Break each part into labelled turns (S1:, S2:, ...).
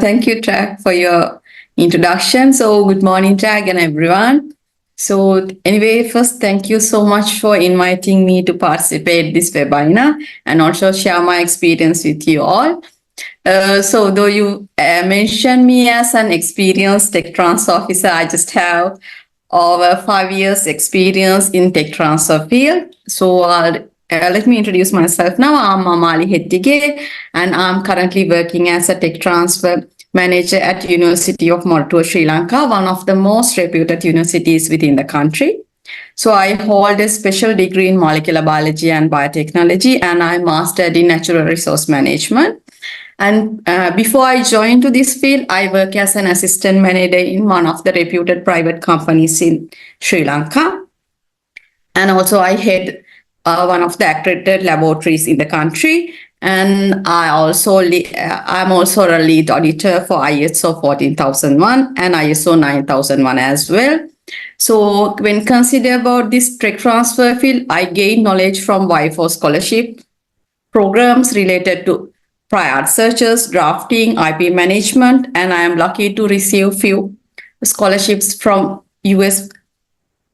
S1: Thank you, Trag, for your introduction. So, good morning, Trag, and everyone. So, anyway, first, thank you so much for inviting me to participate this webinar and also share my experience with you all. So, though you mentioned me as an experienced tech transfer officer, I just have over 5 years experience in tech transfer field. So, let me introduce myself now. I'm Amali Hettige, and I'm currently working as a tech transfer manager at University of Mudunkotuwa, Sri Lanka, one of the most reputed universities within the country. So I hold a special degree in molecular biology and biotechnology, and I mastered in natural resource management. And before I joined to this field, I work as an assistant manager in one of the reputed private companies in Sri Lanka. And also I head one of the accredited laboratories in the country. And I'm also a lead auditor for ISO 14001 and ISO 9001 as well. So when consider about this tech transfer field, I gain knowledge from WIFO scholarship programs related to prior searches, drafting, IP management, and I am lucky to receive few scholarships from U.S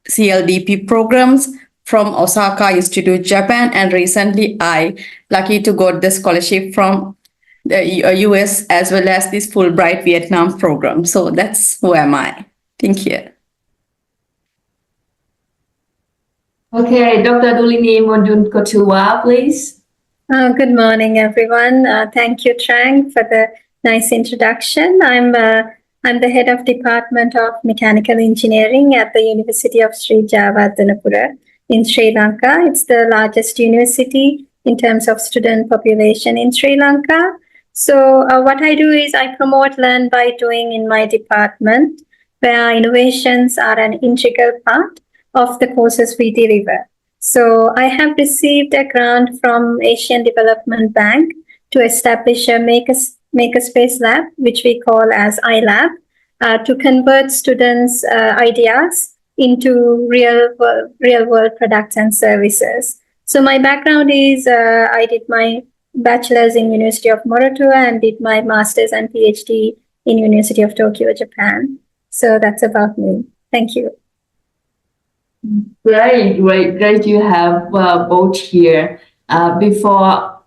S1: CLDP programs from Osaka Institute, Japan, and recently I lucky to got the scholarship from the US as well as this Fulbright Vietnam program. So that's who am I. Thank you.
S2: Okay, Dr. Dulini Mudunkotuwa, please.
S3: Good morning, everyone. Thank you, Trang, for the nice introduction. I'm the head of Department of Mechanical Engineering at the University of Sri Jawadhanapura in Sri Lanka. It's the largest university in terms of student population in Sri Lanka. So what I do is I promote learn by doing in my department, where innovations are an integral part of the courses we deliver. So I have received a grant from Asian Development Bank to establish a makerspace lab, which we call as iLab, to convert students' ideas into real world products and services. So my background is I did my bachelor's in University of Mudunkotuwa and did my master's and PhD in University of Tokyo, Japan. So that's about me. Thank you.
S2: Great you have both here. Before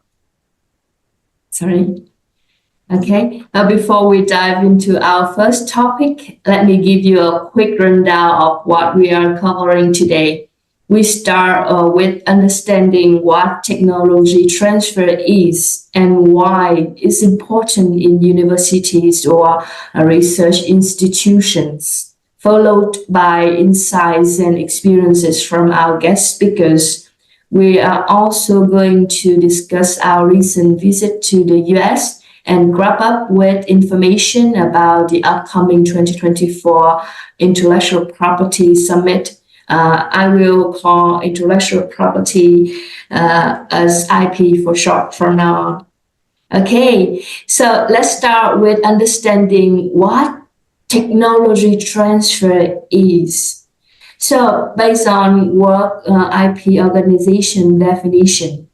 S2: we dive into our first topic, let me give you a quick rundown of what we are covering today. We start with understanding what technology transfer is and why it's important in universities or research institutions, followed by insights and experiences from our guest speakers. We are also going to discuss our recent visit to the U.S. and wrap up with information about the upcoming 2024 Intellectual Property Summit. I will call intellectual property as IP for short from now on. Okay, so let's start with understanding what technology transfer is. So based on World IP Organization definition,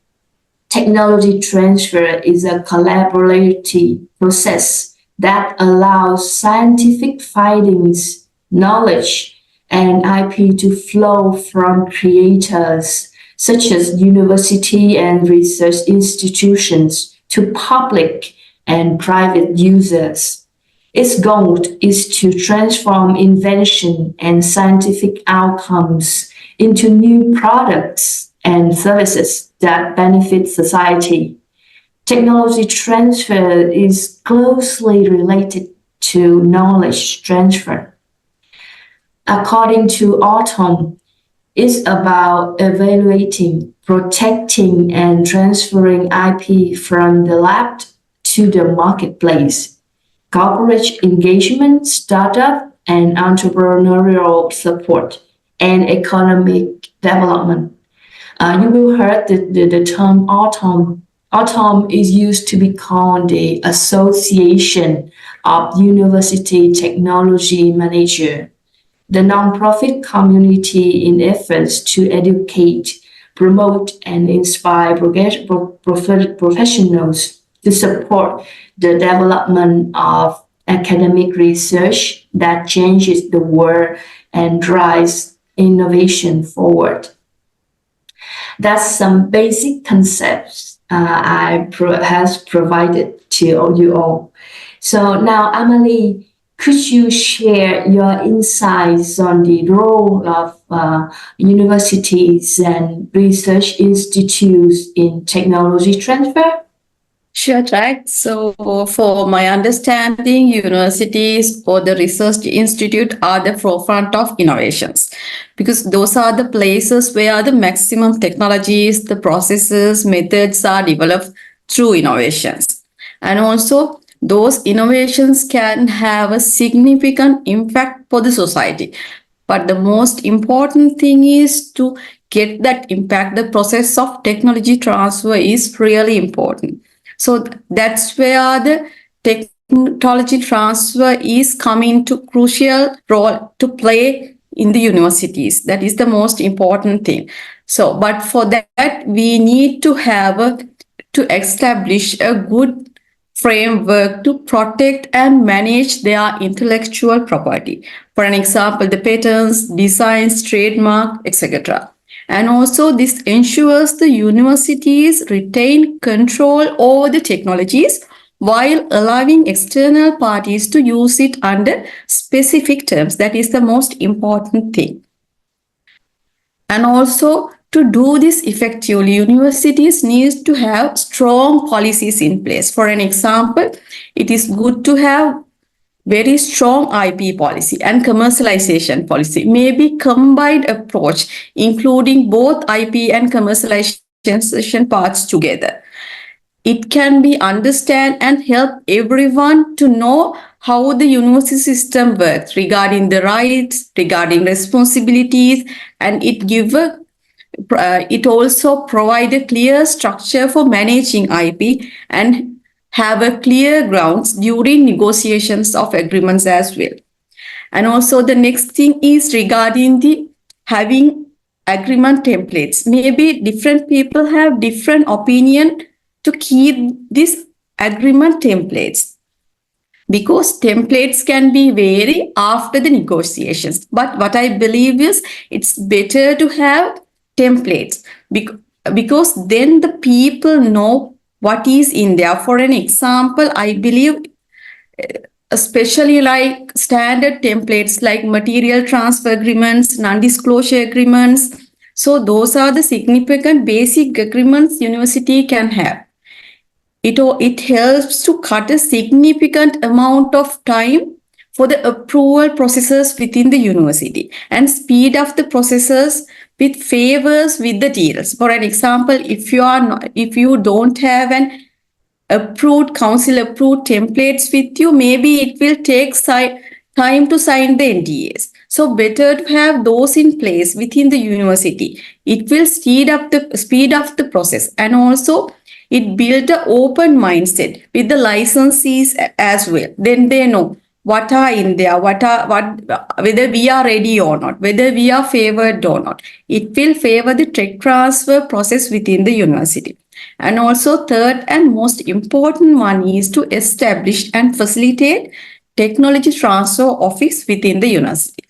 S2: technology transfer is a collaborative process that allows scientific findings, knowledge, and IP to flow from creators such as university and research institutions to public and private users. Its goal is to transform invention and scientific outcomes into new products and services that benefit society. Technology transfer is closely related to knowledge transfer. According to Autumn, it's about evaluating, protecting, and transferring IP from the lab to the marketplace, corporate engagement, startup, and entrepreneurial support, and economic development. You will heard the term Autumn. Autumn is used to be called the Association of University Technology Manager, the nonprofit community in efforts to educate, promote, and inspire professionals to support the development of academic research that changes the world and drives innovation forward. That's some basic concepts has provided to you all. So now, Amali, could you share your insights on the role of universities and research institutes in technology transfer?
S1: Sure, Jack. So, for my understanding, universities or the research institute are the forefront of innovations because those are the places where the maximum technologies, the processes, methods are developed through innovations. And also, those innovations can have a significant impact for the society. But the most important thing is to get that impact. The process of technology transfer is really important. So that's where the technology transfer is coming to crucial role to play in the universities. That is the most important thing. So, but for that, we need to to establish a good framework to protect and manage their intellectual property. For an example, the patents, designs, trademark, etc. And also this ensures the universities retain control over the technologies while allowing external parties to use it under specific terms. That is the most important thing. And also to do this effectively, universities need to have strong policies in place. For an example, it is good to have very strong IP policy and commercialization policy, maybe combined approach, including both IP and commercialization parts together. It can be understand and help everyone to know how the university system works regarding the rights, regarding responsibilities, and it also provide a clear structure for managing IP and have a clear grounds during negotiations of agreements as well. And also the next thing is regarding the having agreement templates. Maybe different people have different opinion to keep these agreement templates because templates can be vary after the negotiations. But what I believe is it's better to have templates because then the people know what is in there. For an example, I believe especially like standard templates like material transfer agreements, non-disclosure agreements. So those are the significant basic agreements university can have. It helps to cut a significant amount of time for the approval processes within the university and speed up the processes with favors with the deals. For an example, if you don't have an council approved templates with you, maybe it will take time to sign the NDAs. So better to have those in place within the university. It will speed up the process, and also it built an open mindset with the licensees as well. Then they know what are in there, whether we are ready or not, whether we are favored or not. It will favor the tech transfer process within the university. And also third and most important one is to establish and facilitate technology transfer office within the university.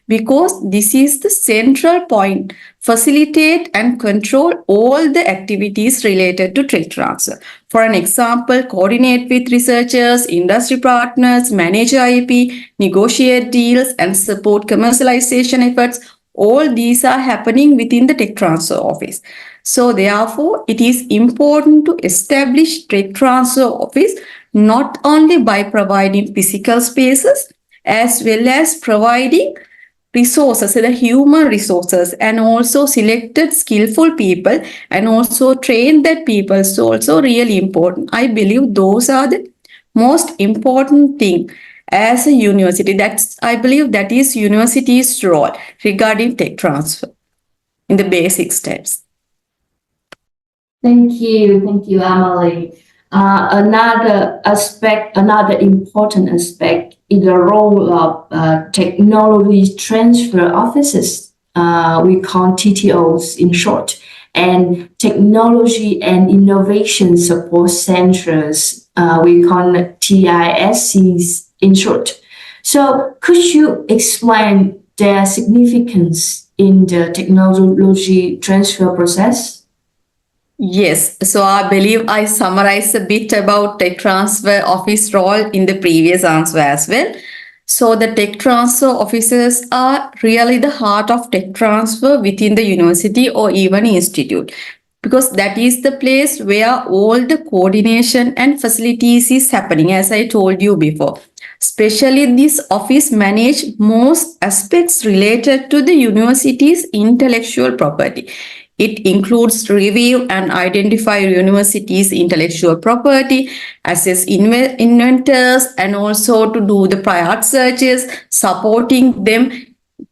S1: Because this is the central point, facilitate and control all the activities related to tech transfer. For an example, coordinate with researchers, industry partners, manage IP, negotiate deals, and support commercialization efforts. All these are happening within the tech transfer office. So therefore, it is important to establish tech transfer office not only by providing physical spaces, as well as providing resources, the human resources, and also selected skillful people and also train that people is also really important. I believe those are the most important thing as a university. I believe that is university's role regarding tech transfer in the basic steps.
S2: Thank you, Amali. Another important aspect is the role of technology transfer offices. We call TTOs in short. and technology and innovation support centers. We call it TISCs in short. So could you explain their significance in the technology transfer process?
S1: Yes, so I believe I summarized a bit about tech transfer office role in the previous answer as well. So the tech transfer officers are really the heart of tech transfer within the university or even institute, because that is the place where all the coordination and facilities is happening, as I told you before. Especially this office manage most aspects related to the university's intellectual property. It includes review and identify universities' intellectual property, assess inventors, and also to do the prior searches, supporting them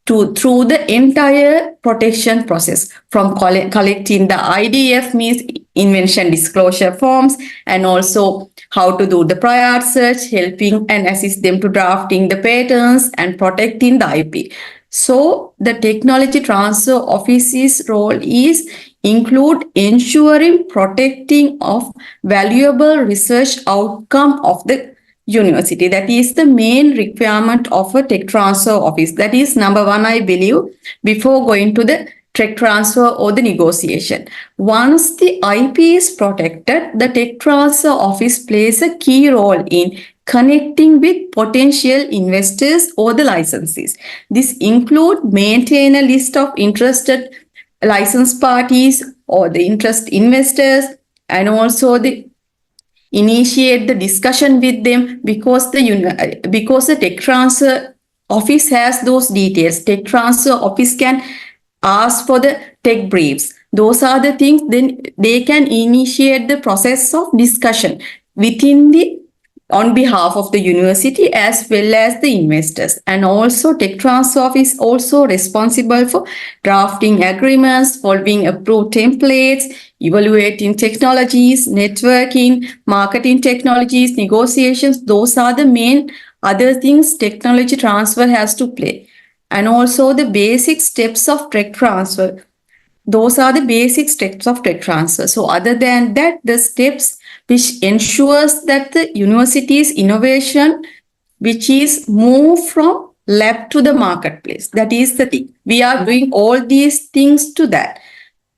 S1: through the entire protection process, from collecting the IDF, means invention disclosure forms, and also how to do the prior search, helping and assist them to drafting the patents and protecting the IP. So the technology transfer office's role is include ensuring protecting of valuable research outcome of the university. That is the main requirement of a tech transfer office. That is number one, I believe, before going to the tech transfer or the negotiation. Once the IP is protected, the tech transfer office plays a key role in connecting with potential investors or the licensees. This include maintain a list of interested license parties or the interest investors, and also the initiate the discussion with them, because the tech transfer office has those details. Tech transfer office can ask for the tech briefs. Those are the things, then they can initiate the process of discussion within the on behalf of the university as well as the investors. And also tech transfer office is also responsible for drafting agreements, following approved templates, evaluating technologies, networking, marketing technologies, negotiations. Those are the main other things technology transfer has to play. And also the basic steps of tech transfer. Those are the basic steps of tech transfer. So other than that, the steps which ensures that the university's innovation, which is moved from lab to the marketplace. That is the thing. We are doing all these things to that.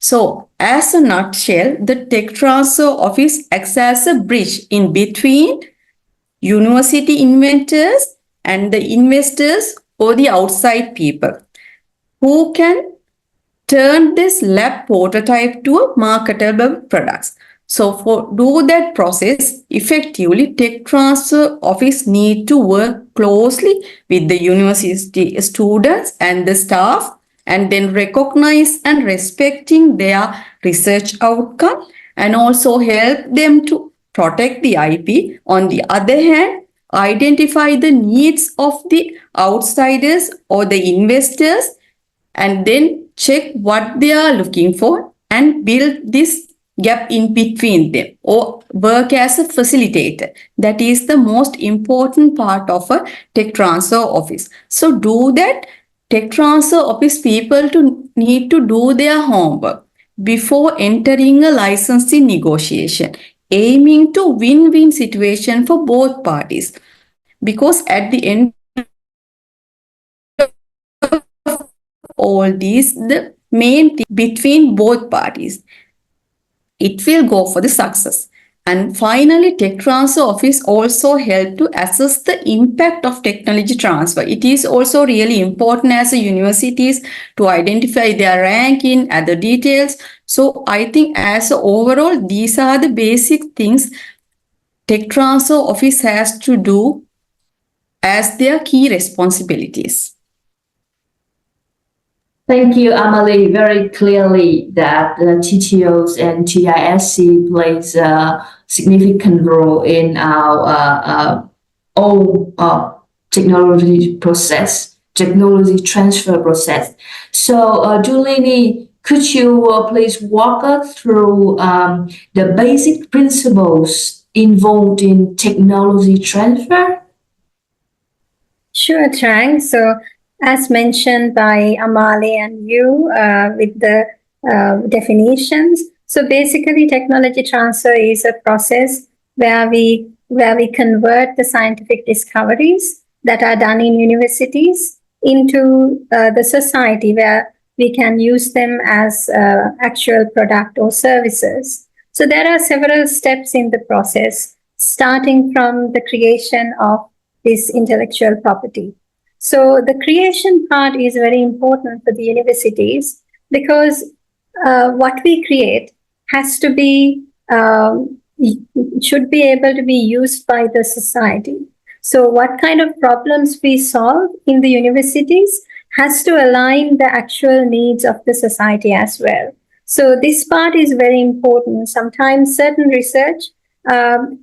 S1: So as a nutshell, the tech transfer office acts as a bridge in between university inventors and the investors or the outside people who can turn this lab prototype to a marketable products. So for do that process effectively, tech transfer office need to work closely with the university students and the staff, and then recognize and respecting their research outcome, and also help them to protect the IP. On the other hand, identify the needs of the outsiders or the investors, and then check what they are looking for and build this gap in between them, or work as a facilitator. That is the most important part of a tech transfer office. So do that. Tech transfer office people need to do their homework before entering a licensing negotiation, aiming to win-win situation for both parties. Because at the end all these, the main thing between both parties, it will go for the success. And finally, tech transfer office also help to assess the impact of technology transfer. It is also really important as a universities to identify their ranking, other details. So I think as overall, these are the basic things tech transfer office has to do as their key responsibilities.
S2: Thank you, Amali. Very clearly that the TTOs and TISC plays a significant role in our whole technology transfer process. So, Dulini, could you please walk us through the basic principles involved in technology transfer?
S3: Sure, Trang. So as mentioned by Amali and you, with the definitions. So basically, technology transfer is a process where we convert the scientific discoveries that are done in universities into the society where we can use them as actual product or services. So there are several steps in the process, starting from the creation of this intellectual property. So the creation part is very important for the universities because what we create has to be should be able to be used by the society. So what kind of problems we solve in the universities has to align the actual needs of the society as well. So this part is very important. Sometimes certain research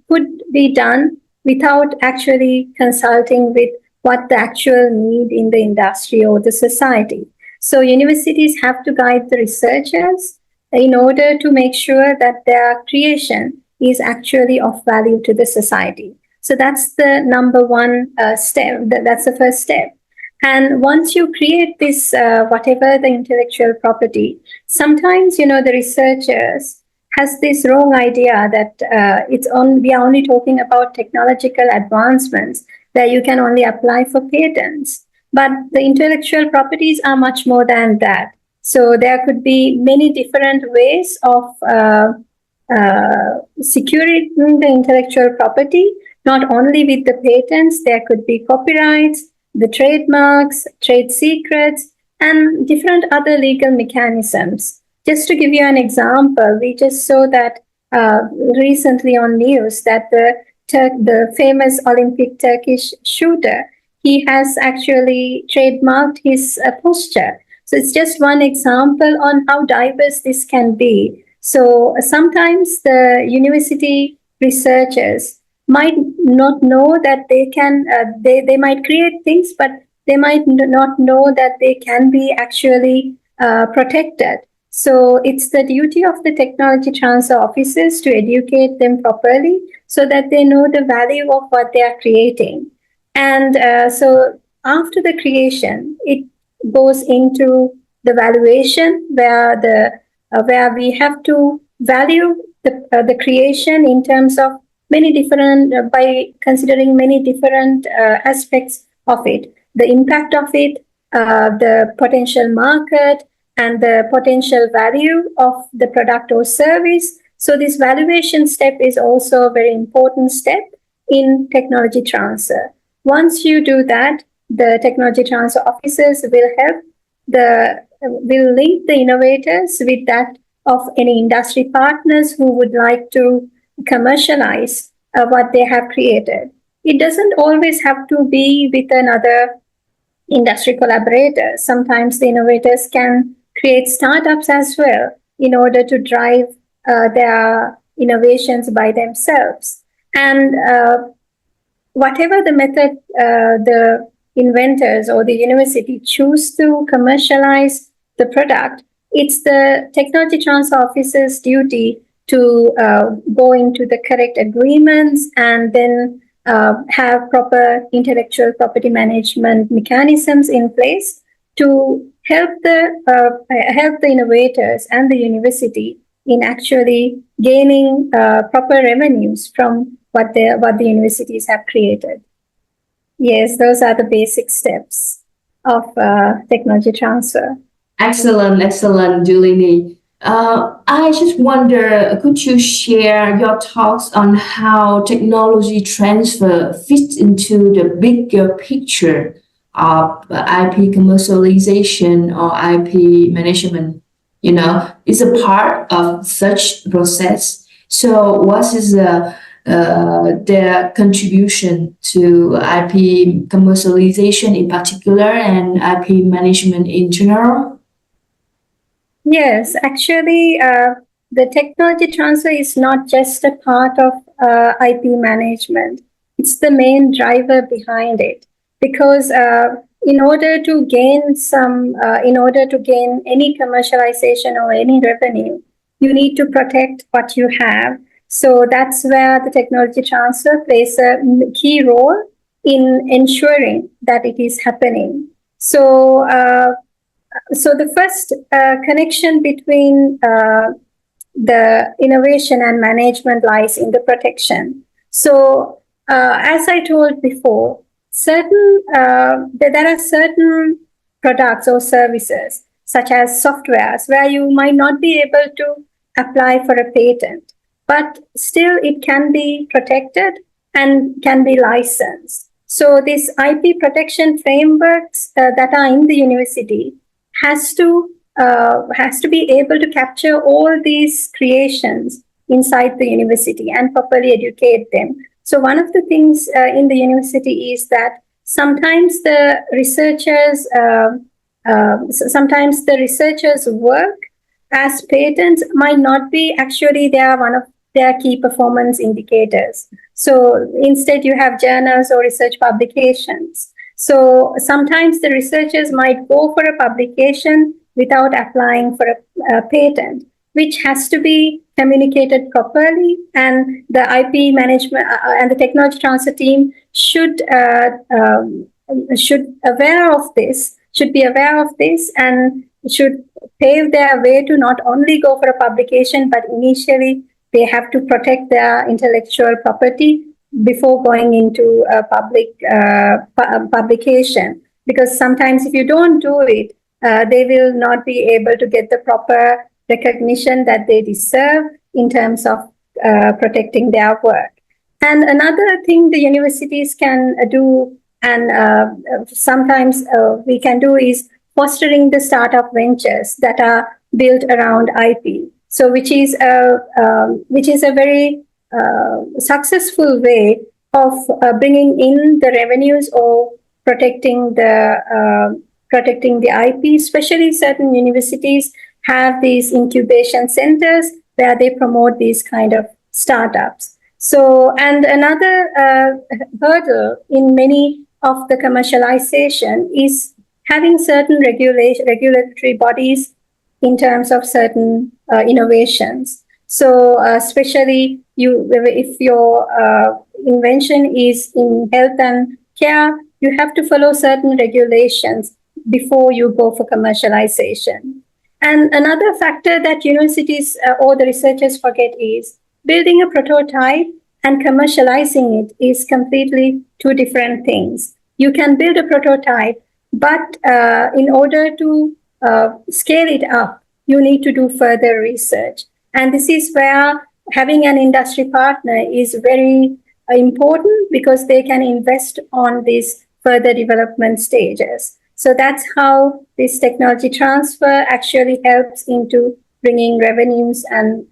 S3: could be done without actually consulting with what the actual need in the industry or the society. So universities have to guide the researchers in order to make sure that their creation is actually of value to the society. So that's the number one step. That's the first step. And once you create this, whatever the intellectual property, sometimes, the researchers has this wrong idea that we are only talking about technological advancements that you can only apply for patents. But the intellectual properties are much more than that. So there could be many different ways of securing the intellectual property, not only with the patents, there could be copyrights, the trademarks, trade secrets, and different other legal mechanisms. Just to give you an example, we just saw that recently on news that the famous Olympic Turkish shooter, he has actually trademarked his posture. So it's just one example on how diverse this can be. So sometimes the university researchers might not know that they can, they might create things, but they might not know that they can be actually protected. So it's the duty of the technology transfer officers to educate them properly so that they know the value of what they are creating. And so after the creation, it goes into the valuation where we have to value the creation in terms of many different, by considering many different aspects of it, the impact of it, the potential market, and the potential value of the product or service. So this valuation step is also a very important step in technology transfer. Once you do that, the technology transfer officers will link the innovators with that of any industry partners who would like to commercialize what they have created. It doesn't always have to be with another industry collaborator. Sometimes the innovators can create startups as well in order to drive their innovations by themselves. And whatever the method the inventors or the university choose to commercialize the product, it's the technology transfer officer's duty to go into the correct agreements and then have proper intellectual property management mechanisms in place to help the innovators and the university in actually gaining proper revenues from what the universities have created. Yes, those are the basic steps of technology transfer.
S2: Excellent, Dulini. I just wonder, could you share your thoughts on how technology transfer fits into the bigger picture of IP commercialization or IP management? It's a part of such process. So what is their contribution to IP commercialization in particular and IP management in general?
S3: Yes, actually, the technology transfer is not just a part of IP management. It's the main driver behind it. Because in order to gain any commercialization or any revenue, you need to protect what you have. So that's where the technology transfer plays a key role in ensuring that it is happening. So So the first connection between the innovation and management lies in the protection. So as I told before, there are certain products or services such as softwares where you might not be able to apply for a patent, but still it can be protected and can be licensed. So these IP protection frameworks that are in the university has to be able to capture all these creations inside the university and properly educate them. So one of the things in the university is that sometimes the researchers' work as patents might not be actually one of their key performance indicators. So instead, you have journals or research publications. So sometimes the researchers might go for a publication without applying for a patent, which has to be communicated properly, and the IP management and the technology transfer team should be aware of this and should pave their way to not only go for a publication, but initially they have to protect their intellectual property before going into a publication. Because sometimes if you don't do it, they will not be able to get the proper recognition that they deserve in terms of protecting their work. And another thing the universities can do, and sometimes we can do, is fostering the startup ventures that are built around IP. So which is a very successful way of bringing in the revenues or protecting the IP. Especially certain universities have these incubation centers where they promote these kind of startups. So, and another hurdle in many of the commercialization is having certain regulatory bodies in terms of certain innovations. So, especially if your invention is in health and care, you have to follow certain regulations before you go for commercialization. And another factor that universities or the researchers forget is building a prototype and commercializing it is completely two different things. You can build a prototype, but in order to scale it up, you need to do further research. And this is where having an industry partner is very important, because they can invest on these further development stages. So that's how this technology transfer actually helps into bringing revenues and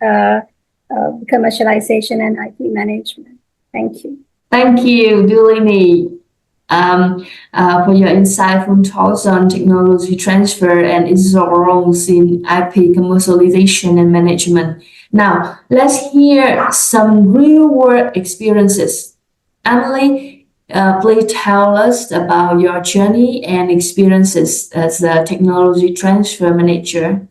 S3: commercialization and IP management. Thank you.
S2: Thank you, Dulini, for your insightful thoughts on technology transfer and its roles in IP commercialization and management. Now, let's hear some real-world experiences. Amali, please tell us about your journey and experiences as a technology transfer manager.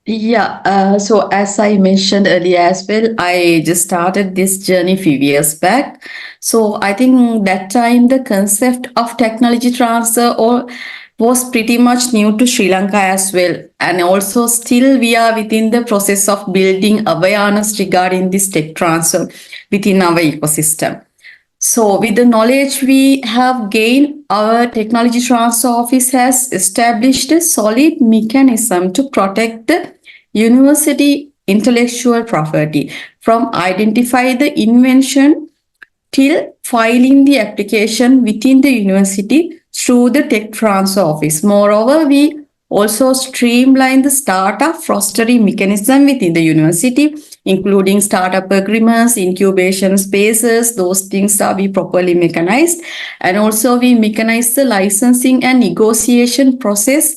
S1: Yeah, so as I mentioned earlier as well, I just started this journey a few years back. So I think that time the concept of technology transfer was pretty much new to Sri Lanka as well. And also still we are within the process of building awareness regarding this tech transfer within our ecosystem. So with the knowledge we have gained, our technology transfer office has established a solid mechanism to protect the university intellectual property from identify the invention till filing the application within the university through the tech transfer office. Moreover, we also streamline the startup fostering mechanism within the university, including startup agreements, incubation spaces. Those things are we properly mechanized. And also we mechanize the licensing and negotiation process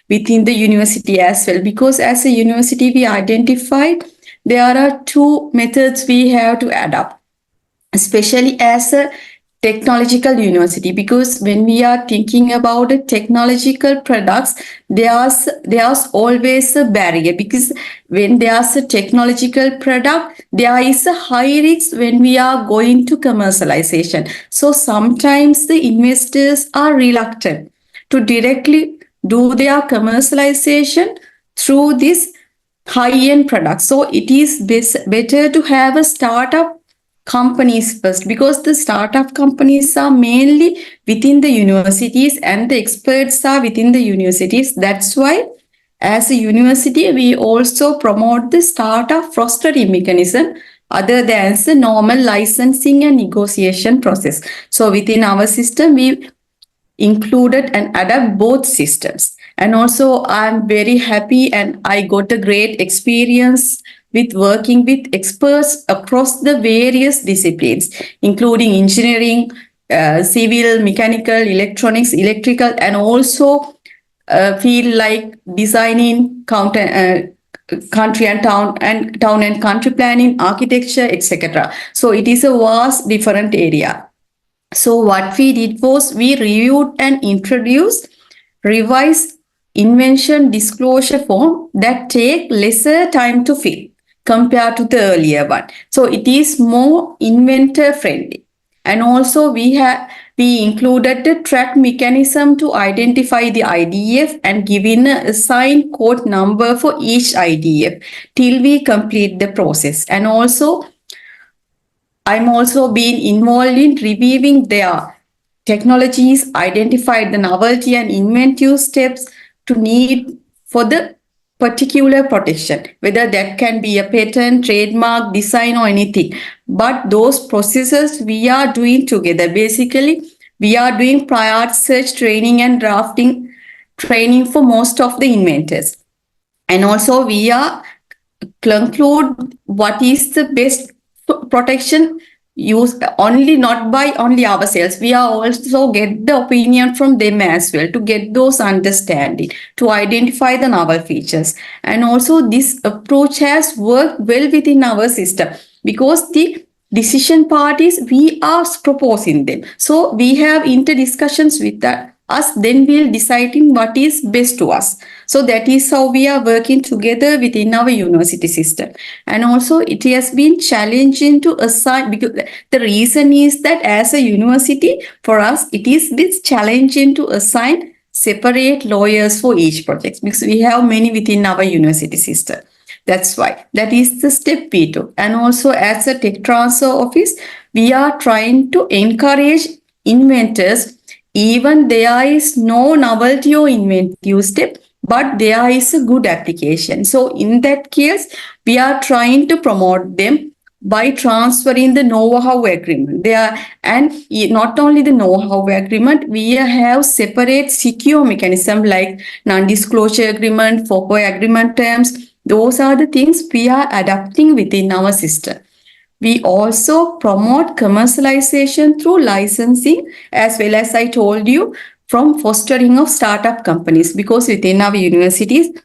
S1: within the university as well. Because as a university, we identified there are two methods we have to adopt, especially as a technological university, because when we are thinking about the technological products, there's always a barrier, because when there's a technological product, there is a high risk when we are going to commercialization. So sometimes the investors are reluctant to directly do their commercialization through this high-end product. So it is better to have a startup companies first, because the startup companies are mainly within the universities and the experts are within the universities. That's why as a university, we also promote the startup fostering mechanism other than the normal licensing and negotiation process. So within our system, we included and adapt both systems. And also I'm very happy and I got a great experience with working with experts across the various disciplines, including engineering, civil, mechanical, electronics, electrical, and also field like designing, country and town and country planning, architecture, etc. So it is a vast different area. So what we did was we reviewed and introduced revised invention disclosure form that take lesser time to fill compared to the earlier one. So it is more inventor friendly. And also we included the track mechanism to identify the IDF and given a assigned code number for each IDF till we complete the process. And also I'm also been involved in reviewing their technologies, identified the novelty and inventive steps to need for the particular protection, whether that can be a patent, trademark, design or anything. But those processes we are doing together. Basically, we are doing prior search training and drafting training for most of the inventors. And also we are conclude what is the best protection used only not by only ourselves. We are also get the opinion from them as well to get those understanding, to identify the novel features. And also this approach has worked well within our system because the decision parties we are proposing them. So we have inter discussions with us, then we'll deciding what is best to us. So that is how we are working together within our university system. And also it has been challenging to assign, because the reason is that as a university, for us, it is this challenging to assign separate lawyers for each project because we have many within our university system. That's why. That is the step we took. And also as a tech transfer office, we are trying to encourage inventors, even there is no novelty or inventive step, but there is a good application. So in that case, we are trying to promote them by transferring the know-how agreement. And not only the know-how agreement, we have separate secure mechanism like non-disclosure agreement, FOPO agreement terms. Those are the things we are adapting within our system. We also promote commercialization through licensing, as well as I told you, from fostering of startup companies, because within our universities,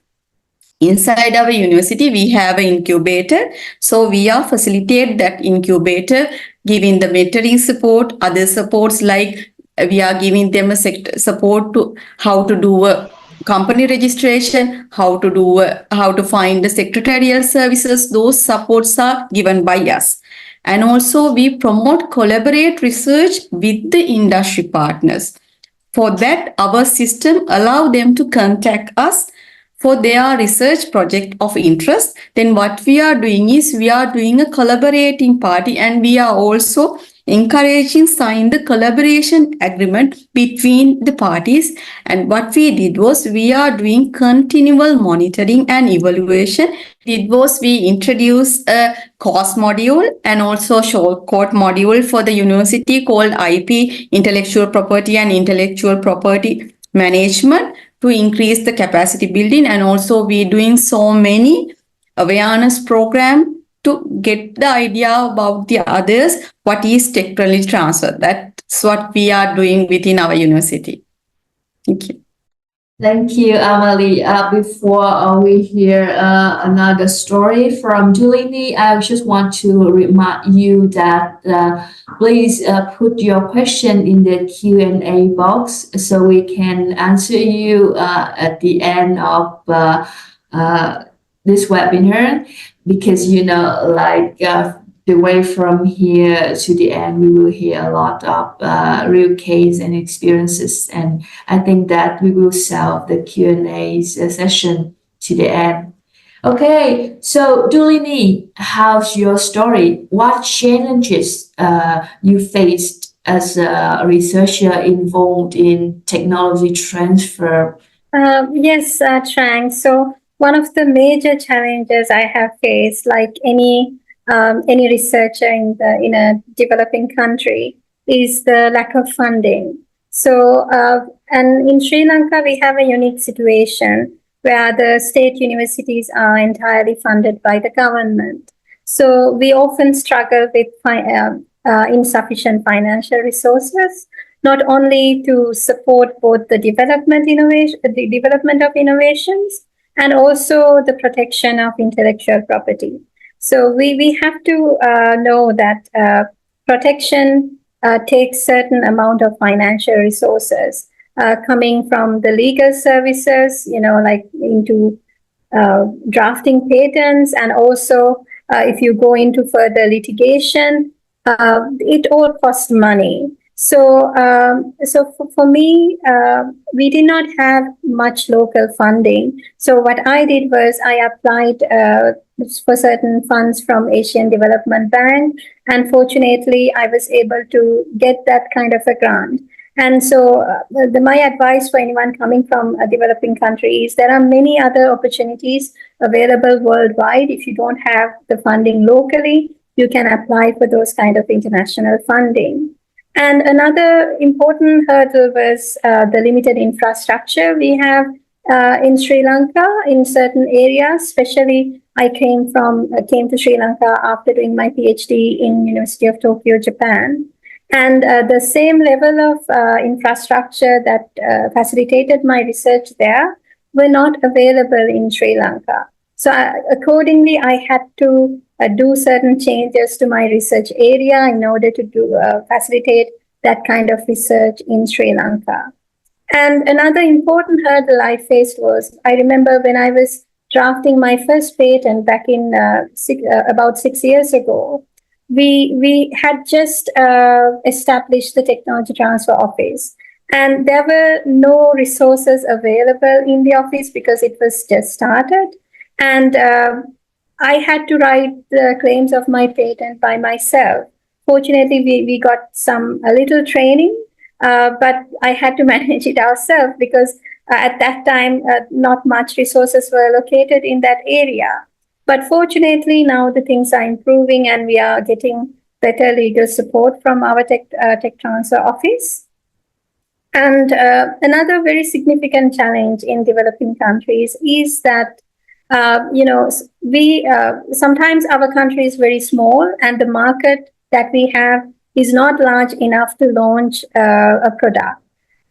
S1: inside our university, we have an incubator. So we are facilitate that incubator, giving the mentoring support, other supports like we are giving them a support to how to do a company registration, how to find the secretarial services. Those supports are given by us. And also we promote collaborate research with the industry partners. For that, our system allow them to contact us for their research project of interest. Then what we are doing is we are doing a collaborating party, and we are also encouraging sign the collaboration agreement between the parties. And what we did was we are doing continual monitoring and evaluation. It was we introduced a course module and also short code module for the university called IP, Intellectual Property and Intellectual Property Management, to increase the capacity building. And also we doing so many awareness program to get the idea about the others, what is technology transfer. That's what we are doing within our university. Thank you.
S2: Thank you, Amali. Before we hear another story from Dulini, I just want to remind you that please put your question in the Q&A box so we can answer you at the end of this webinar. Because, the way from here to the end, we will hear a lot of real case and experiences. And I think that we will solve the Q&A session to the end. Okay, so Dulini, how's your story? What challenges you faced as a researcher involved in technology transfer?
S3: Yes, Trang. So one of the major challenges I have faced, like any researcher in a developing country, is the lack of funding. So and in Sri Lanka, we have a unique situation where the state universities are entirely funded by the government. So we often struggle with insufficient financial resources, not only to support both the development of innovations, and also the protection of intellectual property. So we have to know that protection takes certain amount of financial resources coming from the legal services, like into drafting patents, and also if you go into further litigation, it all costs money. So, for me, we did not have much local funding. So what I did was I applied for certain funds from Asian Development Bank, and fortunately, I was able to get that kind of a grant. And so, my advice for anyone coming from a developing country is there are many other opportunities available worldwide. If you don't have the funding locally, you can apply for those kind of international funding. And another important hurdle was the limited infrastructure we have in Sri Lanka in certain areas. Especially, I came to Sri Lanka after doing my PhD in University of Tokyo, Japan, and the same level of infrastructure that facilitated my research there were not available in Sri Lanka. So accordingly, I had to do certain changes to my research area in order to facilitate that kind of research in Sri Lanka. And another important hurdle I faced was, I remember when I was drafting my first patent back in about 6 years ago, we had just established the Technology Transfer Office. And there were no resources available in the office because it was just started. And I had to write the claims of my patent by myself. Fortunately, we got a little training, but I had to manage it ourselves because at that time, not much resources were located in that area. But fortunately, now the things are improving and we are getting better legal support from our tech transfer office. And another very significant challenge in developing countries is that we sometimes our country is very small and the market that we have is not large enough to launch a product.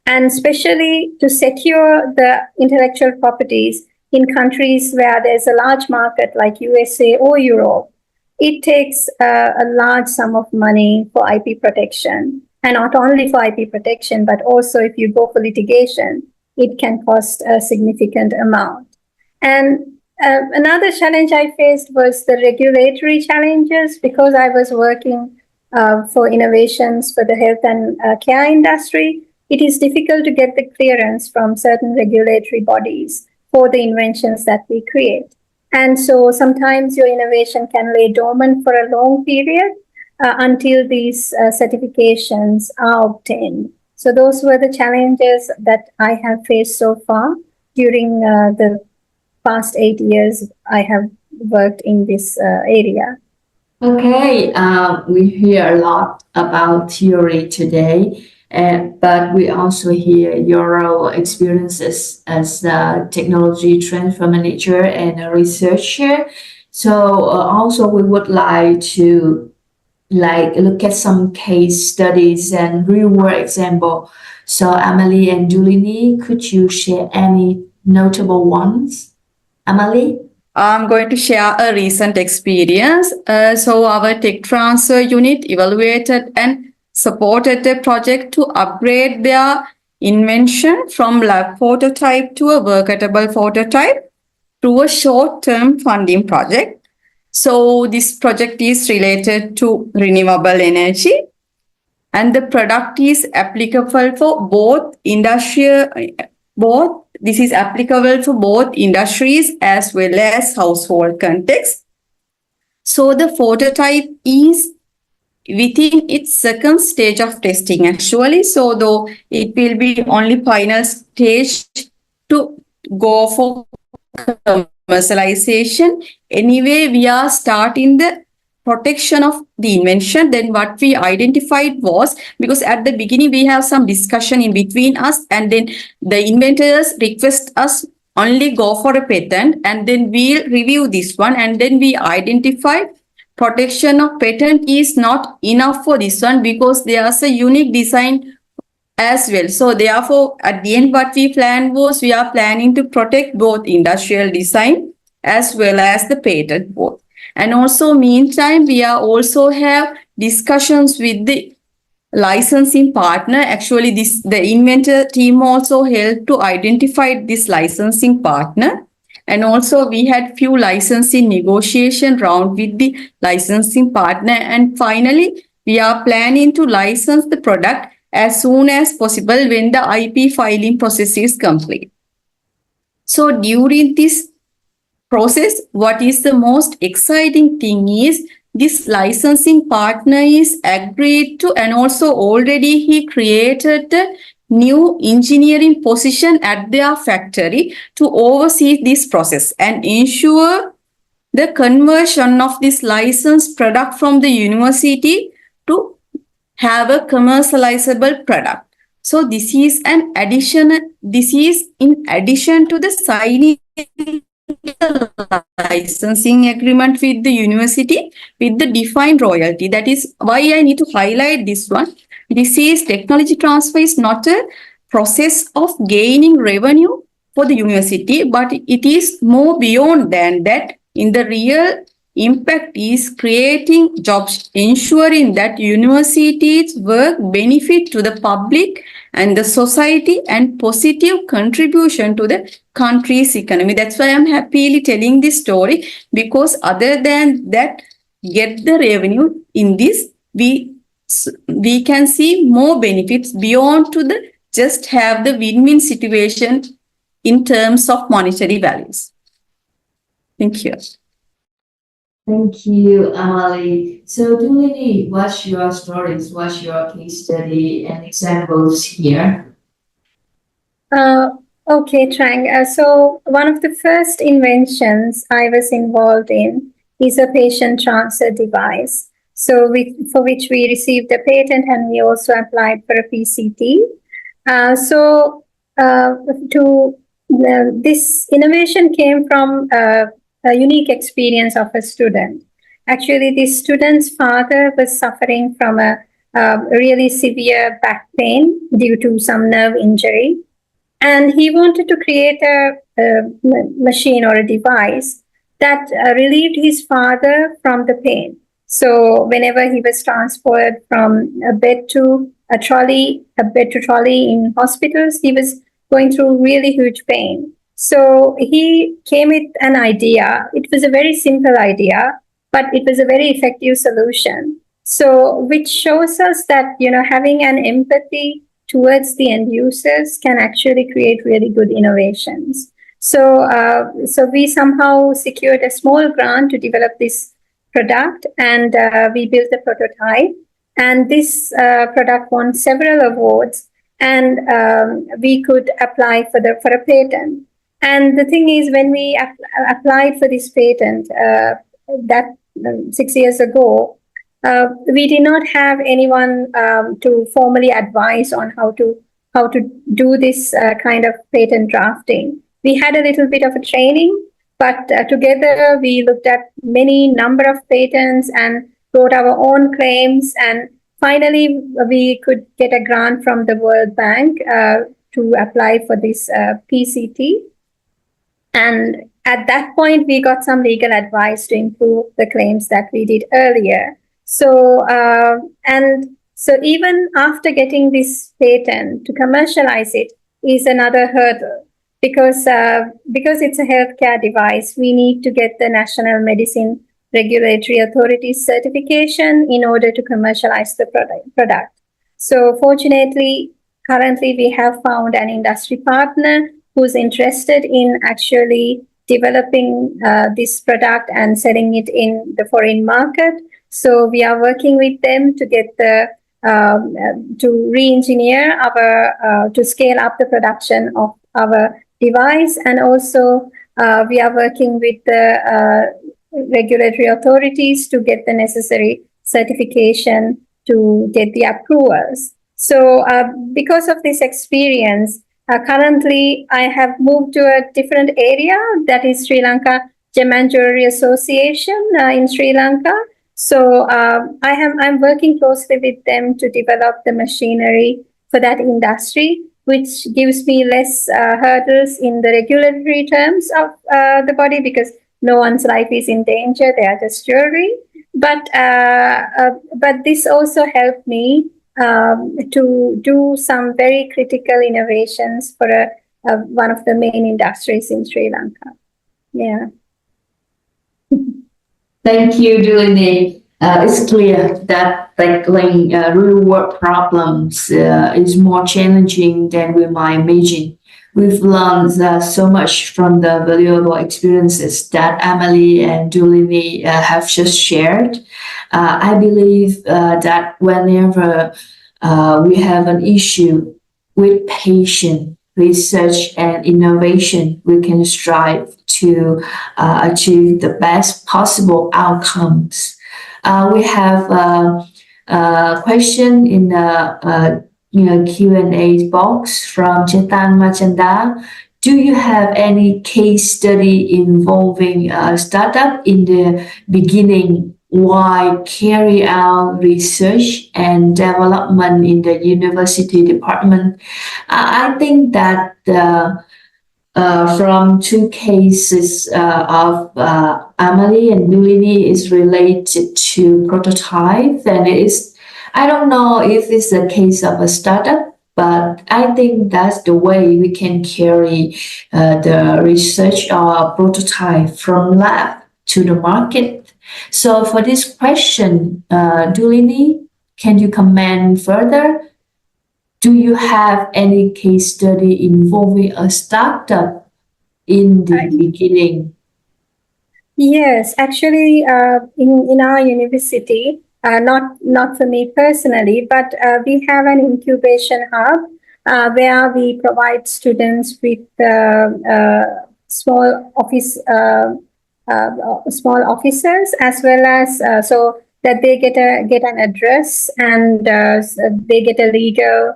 S3: And especially to secure the intellectual properties in countries where there's a large market like USA or Europe, it takes a large sum of money for IP protection. And not only for IP protection, but also if you go for litigation, it can cost a significant amount. And another challenge I faced was the regulatory challenges because I was working for innovations for the health and care industry. It is difficult to get the clearance from certain regulatory bodies for the inventions that we create. And so sometimes your innovation can lay dormant for a long period until these certifications are obtained. So those were the challenges that I have faced so far during the past 8 years I have worked in this area.
S2: Okay, we hear a lot about theory today, but we also hear your experiences as a technology transfer manager and a researcher. So also we would like to look at some case studies and real world example. So Amali and Dulini, could you share any notable ones? Amali?
S1: I'm going to share a recent experience. So our tech transfer unit evaluated and supported a project to upgrade their invention from lab prototype to a workable prototype through a short-term funding project. So this project is related to renewable energy, and the product is applicable for both this is applicable for both industries as well as household context. So the prototype is within its second stage of testing actually. So though it will be only final stage to go for commercialization. Anyway, we are starting the protection of the invention. Then what we identified was, because at the beginning we have some discussion in between us, and then the inventors request us only go for a patent, and then we'll review this one, and then we identified protection of patent is not enough for this one because there's a unique design as well. So therefore, at the end, what we planned was we are planning to protect both industrial design as well as the patent both. And also, meantime, we are also have discussions with the licensing partner. Actually, the inventor team also helped to identify this licensing partner. And also we had few licensing negotiation round with the licensing partner. And finally, we are planning to license the product as soon as possible when the IP filing process is complete. So during this process, what is the most exciting thing is this licensing partner is agreed to, and also already he created a new engineering position at their factory to oversee this process and ensure the conversion of this licensed product from the university to have a commercializable product. So this is in addition to the signing licensing agreement with the university with the defined royalty. That is why I need to highlight this one. This is technology transfer is not a process of gaining revenue for the university, but it is more beyond than that. In the real impact is creating jobs, ensuring that universities' work benefit to the public and the society and positive contribution to the country's economy. That's why I'm happily telling this story, because other than that, get the revenue in this, we can see more benefits beyond to the just have the win-win situation in terms of monetary values. Thank you.
S2: Thank you, Amali. So, Dulini, what's your stories? What's your case study and examples here?
S3: Okay, Trang. So one of the first inventions I was involved in is a patient transfer device. So for which we received a patent, and we also applied for a PCT. This innovation came from a unique experience of a student. Actually, this student's father was suffering from a really severe back pain due to some nerve injury. And he wanted to create a machine or a device that relieved his father from the pain. So whenever he was transferred from a bed to trolley in hospitals, he was going through really huge pain. So he came with an idea. It was a very simple idea, but it was a very effective solution. So which shows us that, having an empathy towards the end users can actually create really good innovations. So we somehow secured a small grant to develop this product, and we built a prototype. And this product won several awards, and we could apply for a patent. And the thing is, when we applied for this patent, that 6 years ago, we did not have anyone to formally advise on how to do this kind of patent drafting. We had a little bit of a training, but together we looked at many number of patents and wrote our own claims. And finally, we could get a grant from the World Bank to apply for this PCT. And at that point, we got some legal advice to improve the claims that we did earlier. So even after getting this patent, to commercialize it is another hurdle, because it's a healthcare device. We need to get the National Medicine regulatory authorities certification in order to commercialize the product. So fortunately, currently we have found an industry partner who's interested in actually developing this product and selling it in the foreign market. So we are working with them to get to re-engineer to scale up the production of our device, and also we are working with the regulatory authorities to get the necessary certification to get the approvals. So because of this experience, currently I have moved to a different area, that is Sri Lanka Gem and Jewelry Association in Sri Lanka. So I'm working closely with them to develop the machinery for that industry, which gives me less hurdles in the regulatory terms of the body, because no one's life is in danger. They are just jewelry. But this also helped me to do some very critical innovations for one of the main industries in Sri Lanka. Yeah.
S2: Thank you, Dulini. It's clear that tackling real-world problems is more challenging than we might imagine. We've learned so much from the valuable experiences that Amali and Dulini have just shared. I believe that whenever we have an issue with patient research and innovation, we can strive to achieve the best possible outcomes. We have a question in the Q&A box from Chetan Machanda. Do you have any case study involving a startup in the beginning while carry out research and development in the university department? I think that from two cases of Amali and Dulini is related to prototype, and I don't know if it's a case of a startup, but I think that's the way we can carry the research or prototype from lab to the market. So for this question, Dulini, can you comment further? Do you have any case study involving a startup in the beginning?
S3: Yes, actually, in our university, not for me personally, but we have an incubation hub where we provide students with small offices, as well as so that they get an address, and they get a legal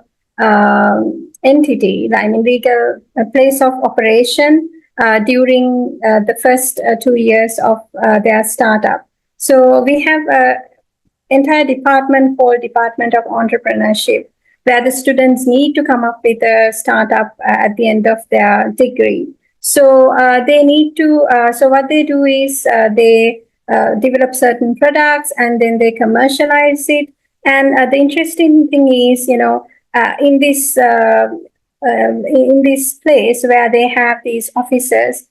S3: entity, I mean legal place of operation during the first 2 years of their startup. So we have an entire department called Department of Entrepreneurship, where the students need to come up with a startup at the end of their degree. So they need to, so what they do is they develop certain products, and then they commercialize it. And the interesting thing is, in this place where they have these offices,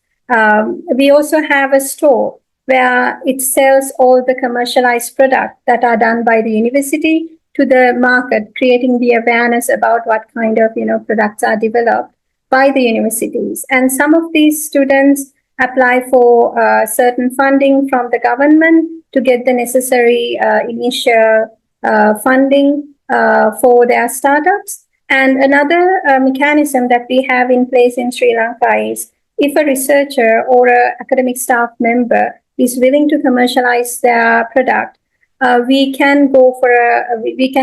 S3: we also have a store where it sells all the commercialized products that are done by the university to the market, creating the awareness about what kind of products are developed by the universities. And some of these students apply for certain funding from the government to get the necessary initial funding for their startups. And another mechanism that we have in place in Sri Lanka is, if a researcher or an academic staff member is willing to commercialize their product, we can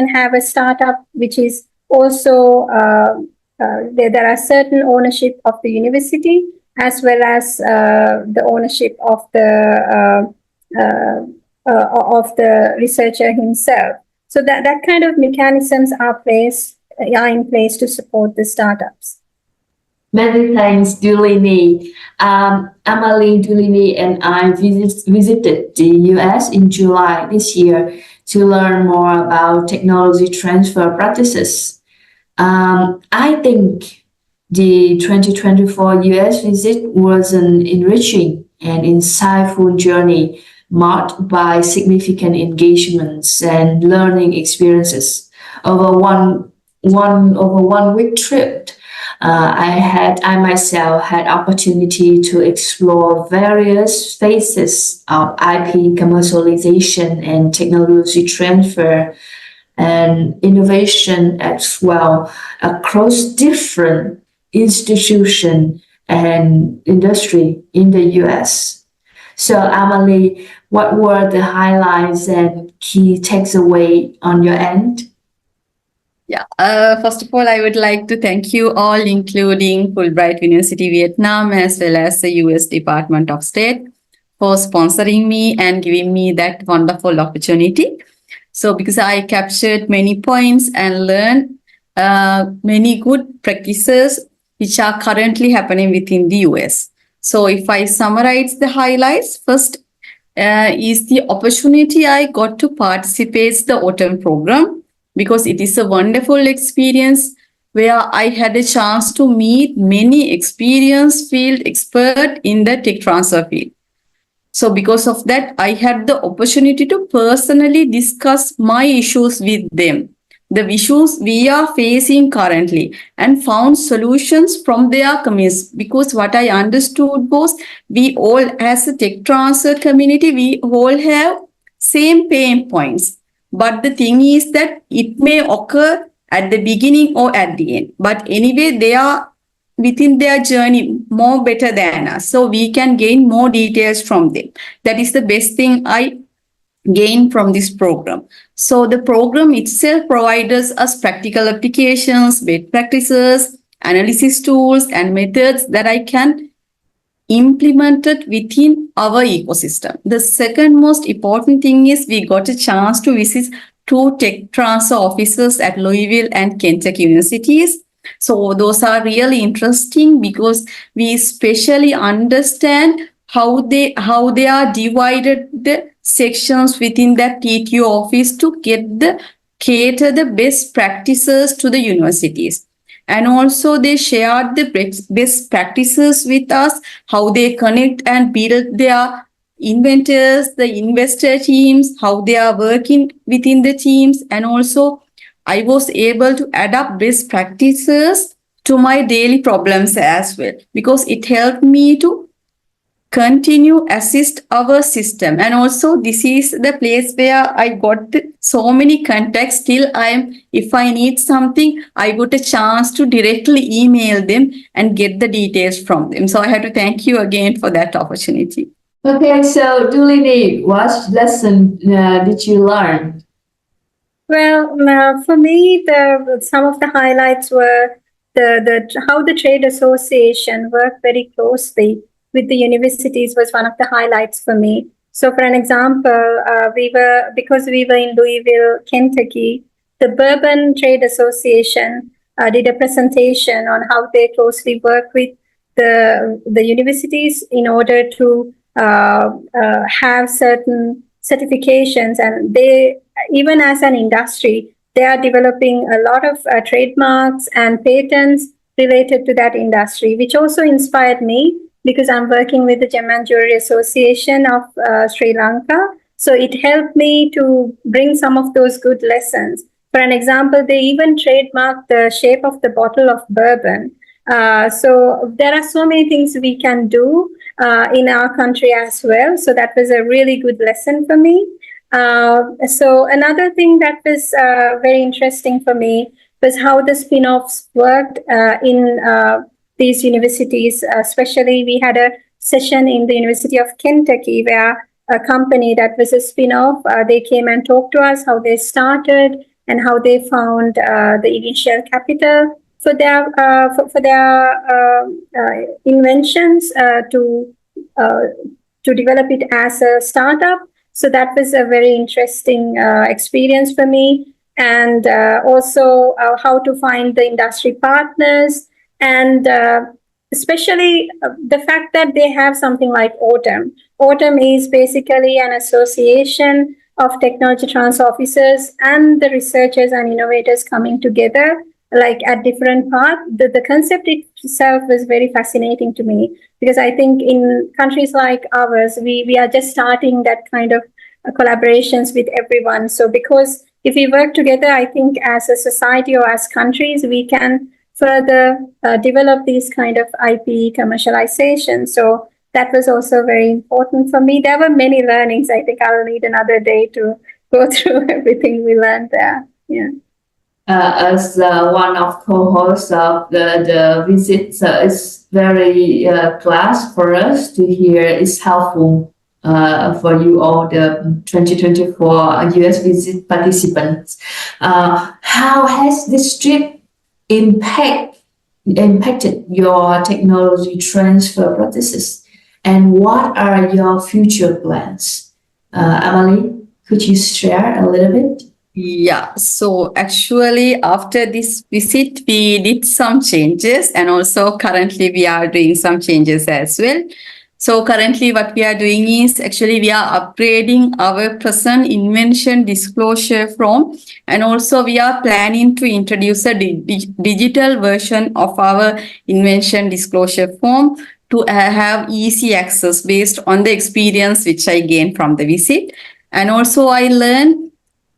S3: have a startup which is also there are certain ownership of the university, as well as the ownership of the researcher himself. So that kind of mechanisms are in place to support the startups.
S2: Many thanks, Dulini. Amali, Dulini, and I visited the U.S. in July this year to learn more about technology transfer practices. I think the 2024 U.S. visit was an enriching and insightful journey marked by significant engagements and learning experiences. Over one week trip, I myself had opportunity to explore various phases of IP commercialization and technology transfer and innovation as well across different institutions and industry in the U.S. So, Amali, what were the highlights and key takeaway on your end?
S1: Yeah, first of all, I would like to thank you all, including Fulbright University Vietnam as well as the U.S Department of State, for sponsoring me and giving me that wonderful opportunity. So, because I captured many points and learned many good practices which are currently happening within the US. So, if I summarize the highlights, first is the opportunity I got to participate in the autumn program, because it is a wonderful experience where I had a chance to meet many experienced field experts in the tech transfer field. So because of that, I had the opportunity to personally discuss my issues with them, the issues we are facing currently, and found solutions from their communities. Because what I understood was, we all as a tech transfer community, we all have same pain points. But the thing is that it may occur at the beginning or at the end. But anyway, they are within their journey more better than us, so we can gain more details from them. That is the best thing I gained from this program. So the program itself provides us practical applications, best practices, analysis tools, and methods that I can implement it within our ecosystem. The second most important thing is we got a chance to visit 2 tech transfer offices at Louisville and Kentucky universities. So those are really interesting because we especially understand how they are divided the sections within that TTO office to cater the best practices to the universities. And also they shared the best practices with us, how they connect and build their inventors, the investor teams, how they are working within the teams, and also I was able to adapt best practices to my daily problems as well, because it helped me to continue assist our system. And also this is the place where I got so many contacts. Still if I need something, I got a chance to directly email them and get the details from them. So I have to thank you again for that opportunity.
S2: Okay, so Dulini, what lesson did you learn?
S3: Well, for me, some of the highlights were how the trade association worked very closely with the universities was one of the highlights for me. So, for an example, because we were in Louisville, Kentucky, the Bourbon Trade Association did a presentation on how they closely work with the universities in order to have certain certifications, and they, even as an industry, they are developing a lot of trademarks and patents related to that industry, which also inspired me because I'm working with the Gem and Jewelry Association of Sri Lanka. So it helped me to bring some of those good lessons. For an example, they even trademarked the shape of the bottle of bourbon. So there are so many things we can do in our country as well. So that was a really good lesson for me. So another thing that was very interesting for me was how the spin-offs worked in these universities. Especially, we had a session in the University of Kentucky where a company that was a spin-off, they came and talked to us how they started and how they found the initial capital for their inventions to develop it as a startup. So that was a very interesting experience for me. And also how to find the industry partners, and especially the fact that they have something like Autumn. Autumn is basically an association of technology transfer officers and the researchers and innovators coming together like at different paths. The concept itself was very fascinating to me, because I think in countries like ours, we are just starting that kind of collaborations with everyone. So because if we work together, I think as a society or as countries, we can further develop these kind of IP commercialization. So that was also very important for me. There were many learnings. I think I'll need another day to go through everything we learned there. Yeah.
S2: As one of co-hosts of the visit, it's very class for us to hear. It's helpful for you all, the 2024 U.S. Visit participants. How has this trip impacted your technology transfer processes, and what are your future plans? Amali, could you share a little bit?
S1: Yeah, so actually, after this visit, we did some changes, and also currently we are doing some changes as well. So currently, what we are doing is actually we are upgrading our present invention disclosure form, and also we are planning to introduce a digital version of our invention disclosure form to have easy access based on the experience which I gained from the visit. And also I learned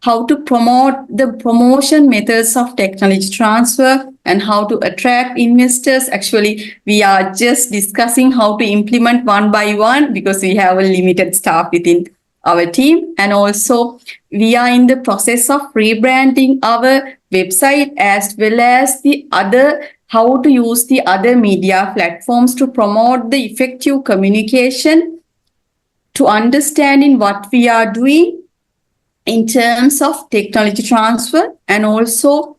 S1: how to promote the promotion methods of technology transfer and how to attract investors. Actually, we are just discussing how to implement one by one because we have a limited staff within our team. And also, we are in the process of rebranding our website as well as the other, how to use the other media platforms to promote the effective communication, to understanding what we are doing in terms of technology transfer. And also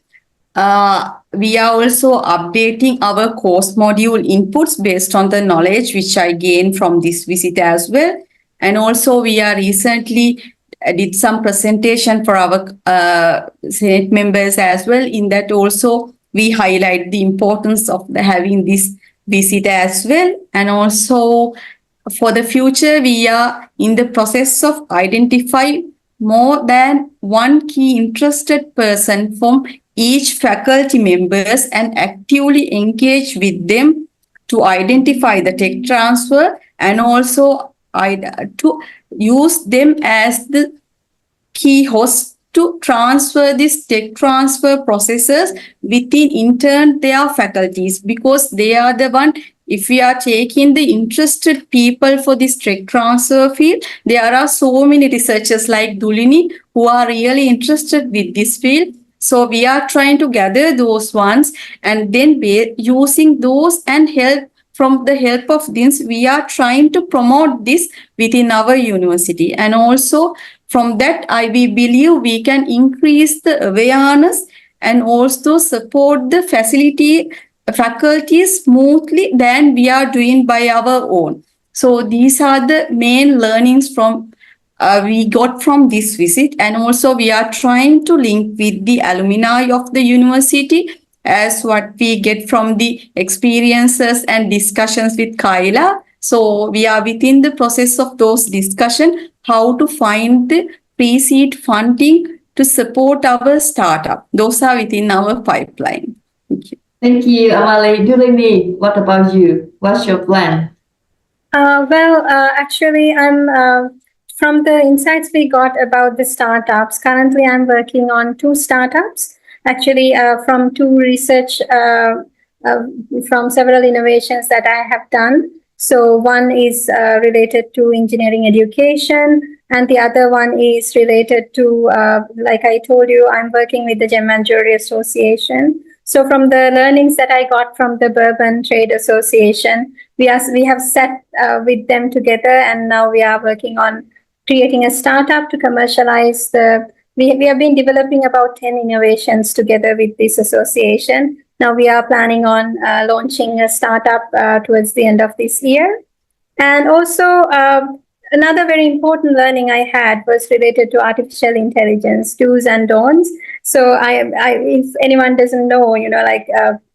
S1: we are also updating our course module inputs based on the knowledge which I gained from this visit as well. And also we are recently did some presentation for our Senate members as well. In that also we highlight the importance of having this visit as well. And also for the future, we are in the process of identifying more than one key interested person from each faculty members and actively engage with them to identify the tech transfer, and also to use them as the key hosts to transfer these tech transfer processes in turn their faculties, because they are the one. If we are taking the interested people for this tech transfer field, there are so many researchers like Dulini who are really interested with this field. So we are trying to gather those ones, and then using those and from the help of this, we are trying to promote this within our university. And also from that, we believe we can increase the awareness and also support the faculty smoothly than we are doing by our own. So these are the main learnings from we got from this visit. And also we are trying to link with the alumni of the university as what we get from the experiences and discussions with Kaila. So we are within the process of those discussions, how to find the pre-seed funding to support our startup. Those are within our pipeline. Thank you.
S2: Thank you, Amali. Dulini, what about you? What's your plan?
S3: Actually, I'm from the insights we got about the startups. Currently, I'm working on 2 startups. Actually, from 2 research, from several innovations that I have done. So one is related to engineering education, and the other one is related to, like I told you, I'm working with the Gem and Jewelry Association. So from the learnings that I got from the Bourbon Trade Association, we have sat with them together, and now we are working on creating a startup to commercialize we have been developing about 10 innovations together with this association. Now we are planning on launching a startup towards the end of this year. And also another very important learning I had was related to artificial intelligence, do's and don'ts. So if anyone doesn't know,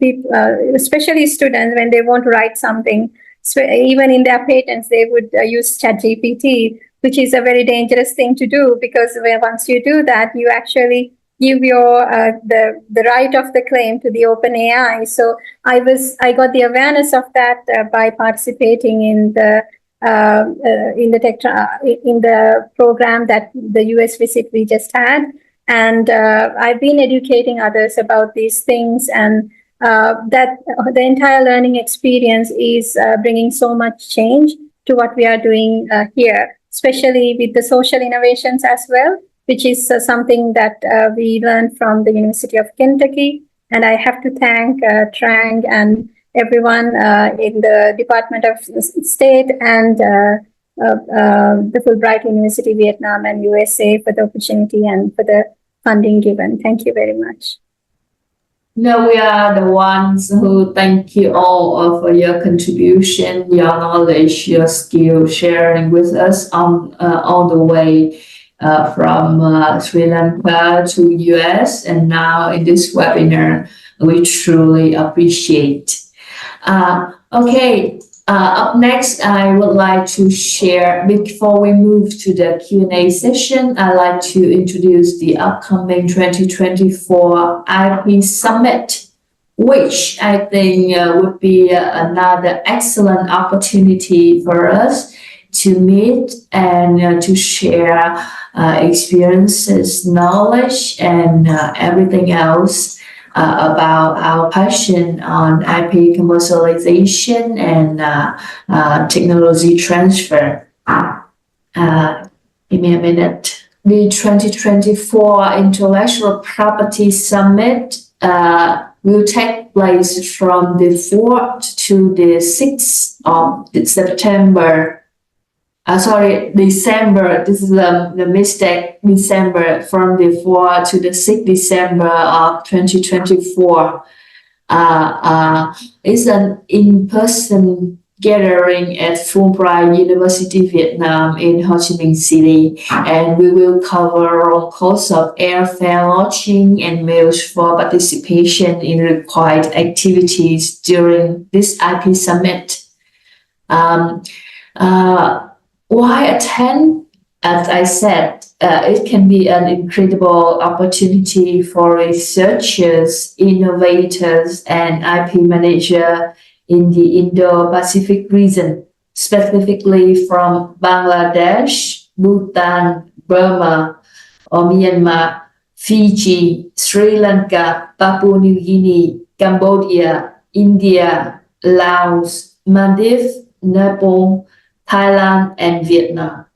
S3: people, especially students, when they want to write something, so even in their patents, they would use ChatGPT, which is a very dangerous thing to do, because once you do that, you actually give your the right of the claim to the OpenAI. So I got the awareness of that by participating in the program that the U.S. Visit we just had, and I've been educating others about these things, and that the entire learning experience is bringing so much change to what we are doing here, especially with the social innovations as well, which is something that we learned from the University of Kentucky. And I have to thank Trang and everyone in the Department of State and the Fulbright University, Vietnam and USA for the opportunity and for the funding given. Thank you very much.
S2: No, we are the ones who thank you all for your contribution, your knowledge, your skill sharing with us on all the way from Sri Lanka to US, and now in this webinar. We truly appreciate. Okay. Up next, I would like to share, before we move to the Q&A session, I'd like to introduce the upcoming 2024 IP Summit, which I think would be another excellent opportunity for us to meet and to share experiences, knowledge, and everything else about our passion on IP commercialization and technology transfer. Give me a minute. The 2024 Intellectual Property Summit will take place from the 4th to the 6th of September. December. This is the mistake. December, from the 4th to the 6th December of 2024. It's an in-person gathering at Fulbright University, Vietnam in Ho Chi Minh City, and we will cover all costs of airfare, lodging, and meals for participation in required activities during this IP Summit. Why attend? As I said, it can be an incredible opportunity for researchers, innovators, and IP managers in the Indo-Pacific region, specifically from Bangladesh, Bhutan, Burma, or Myanmar, Fiji, Sri Lanka, Papua New Guinea, Cambodia, India, Laos, Maldives, Nepal, Thailand, and Vietnam.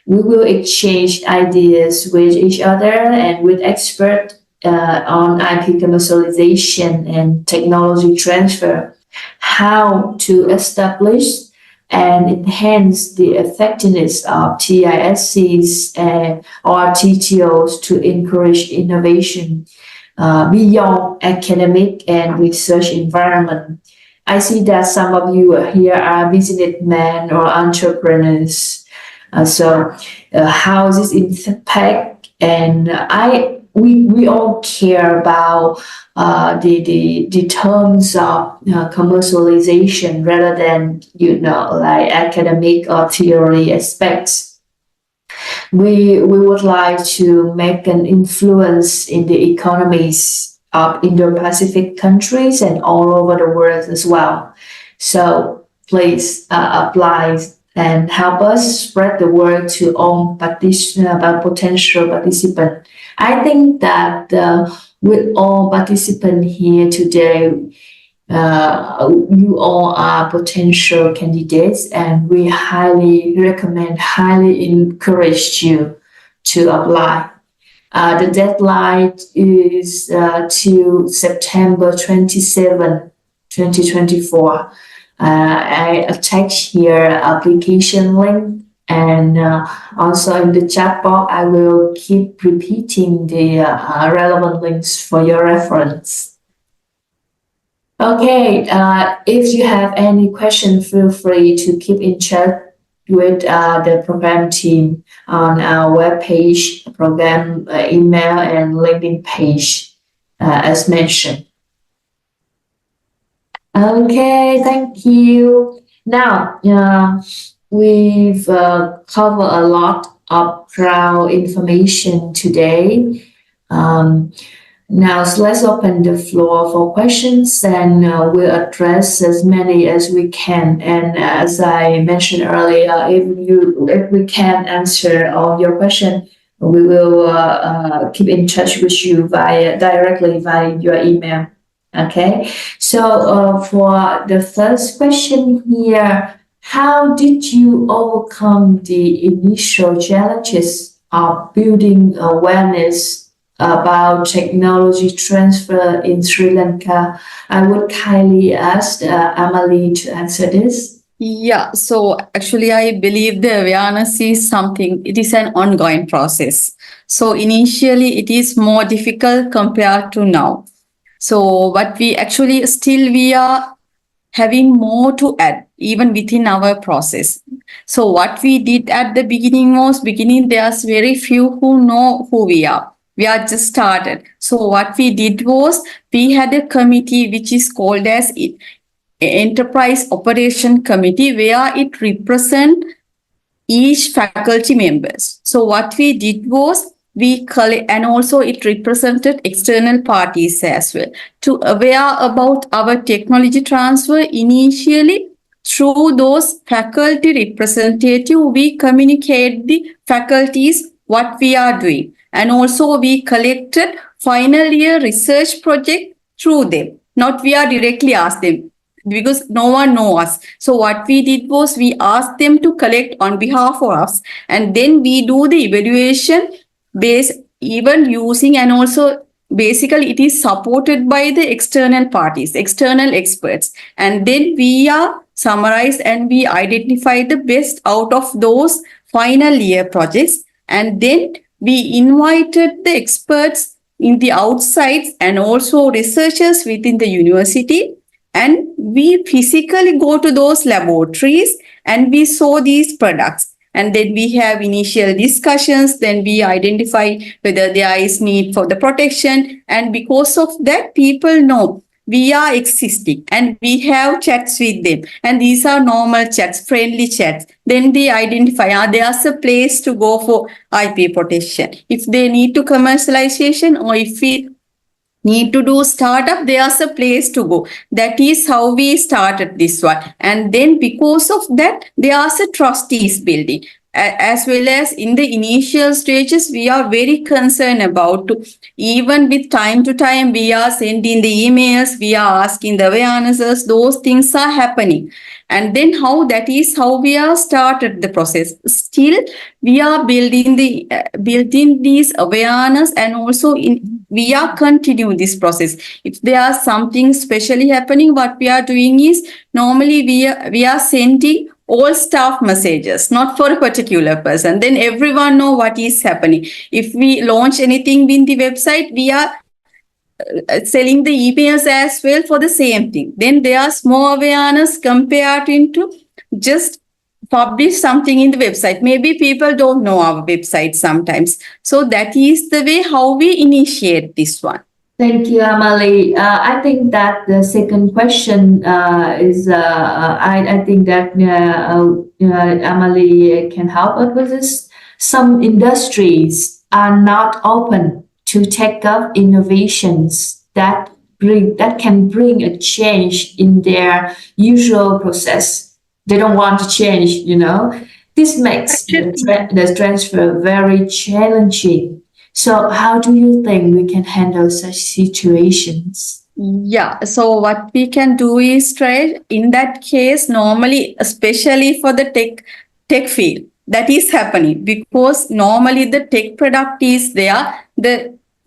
S2: We will exchange ideas with each other and with experts on IP commercialization and technology transfer, how to establish and enhance the effectiveness of TISCs or TTOs to encourage innovation beyond academic and research environment. I see that some of you here are businessmen or entrepreneurs. So how does this impact? And we all care about the terms of commercialization rather than like academic or theory aspects. We would like to make an influence in the economies of Indo-Pacific countries and all over the world as well. So please apply and help us spread the word to all potential participants. I think that with all participants here today, you all are potential candidates, and we highly recommend, highly encourage you to apply. The deadline is to September 27, 2024. I attach here application link, and also in the chat box, I will keep repeating the relevant links for your reference. Okay, if you have any questions, feel free to keep in touch with the program team on our webpage, program email, and LinkedIn page, as mentioned. Okay, thank you. Now, we've covered a lot of crowd information today. Now, so let's open the floor for questions, and we'll address as many as we can. And as I mentioned earlier, if we can't answer all your question, we will keep in touch with you directly via your email. Okay. So for the first question here, how did you overcome the initial challenges of building awareness about technology transfer in Sri Lanka? I would kindly ask Amali to answer this.
S1: Yeah, so actually, I believe the awareness is something, it is an ongoing process. So initially, it is more difficult compared to now. So, but we actually still we are having more to add even within our process. So what we did at the beginning, there's very few who know who we are. We are just started. So what we did was we had a committee which is called as Enterprise Operation Committee, where it represents each faculty members. So what we did was we collect, and also it represented external parties as well to aware about our technology transfer. Initially, through those faculty representative, we communicate the faculties what we are doing, and also we collected final year research project through them. Not we are directly asked them, because no one knows us. So what we did was we asked them to collect on behalf of us, and then we do the evaluation based even using, and also basically it is supported by the external parties, external experts, and then we are summarized and we identify the best out of those final year projects, and then we invited the experts in the outside and also researchers within the university, and we physically go to those laboratories and we saw these products, and then we have initial discussions, then we identify whether there is need for the protection, and because of that people know we are existing and we have chats with them, and these are normal chats, friendly chats. Then they identify there's a place to go for IP protection. If they need to commercialization, or if we need to do startup, there's a place to go. That is how we started this one. And then because of that, there's a trustees building. As well as in the initial stages, we are very concerned about, even with time to time, we are sending the emails, we are asking the awarenesses, those things are happening. And then how we are started the process. Still, we are building these awareness, and also we are continuing this process. If there are something specially happening, what we are doing is normally we are sending all staff messages, not for a particular person. Then everyone know what is happening. If we launch anything in the website, we are selling the emails as well for the same thing. Then there's more awareness compared into just publish something in the website. Maybe people don't know our website sometimes. So that is the way how we initiate this one.
S2: Thank you, Amali. I think that the second question is, I think that Amali can help us with this. Some industries are not open to take up innovations that can bring a change in their usual process. They don't want to change, This makes the transfer very challenging. So how do you think we can handle such situations?
S1: Yeah, so what we can do is try in that case, normally, especially for the tech field, that is happening because normally the tech product is there.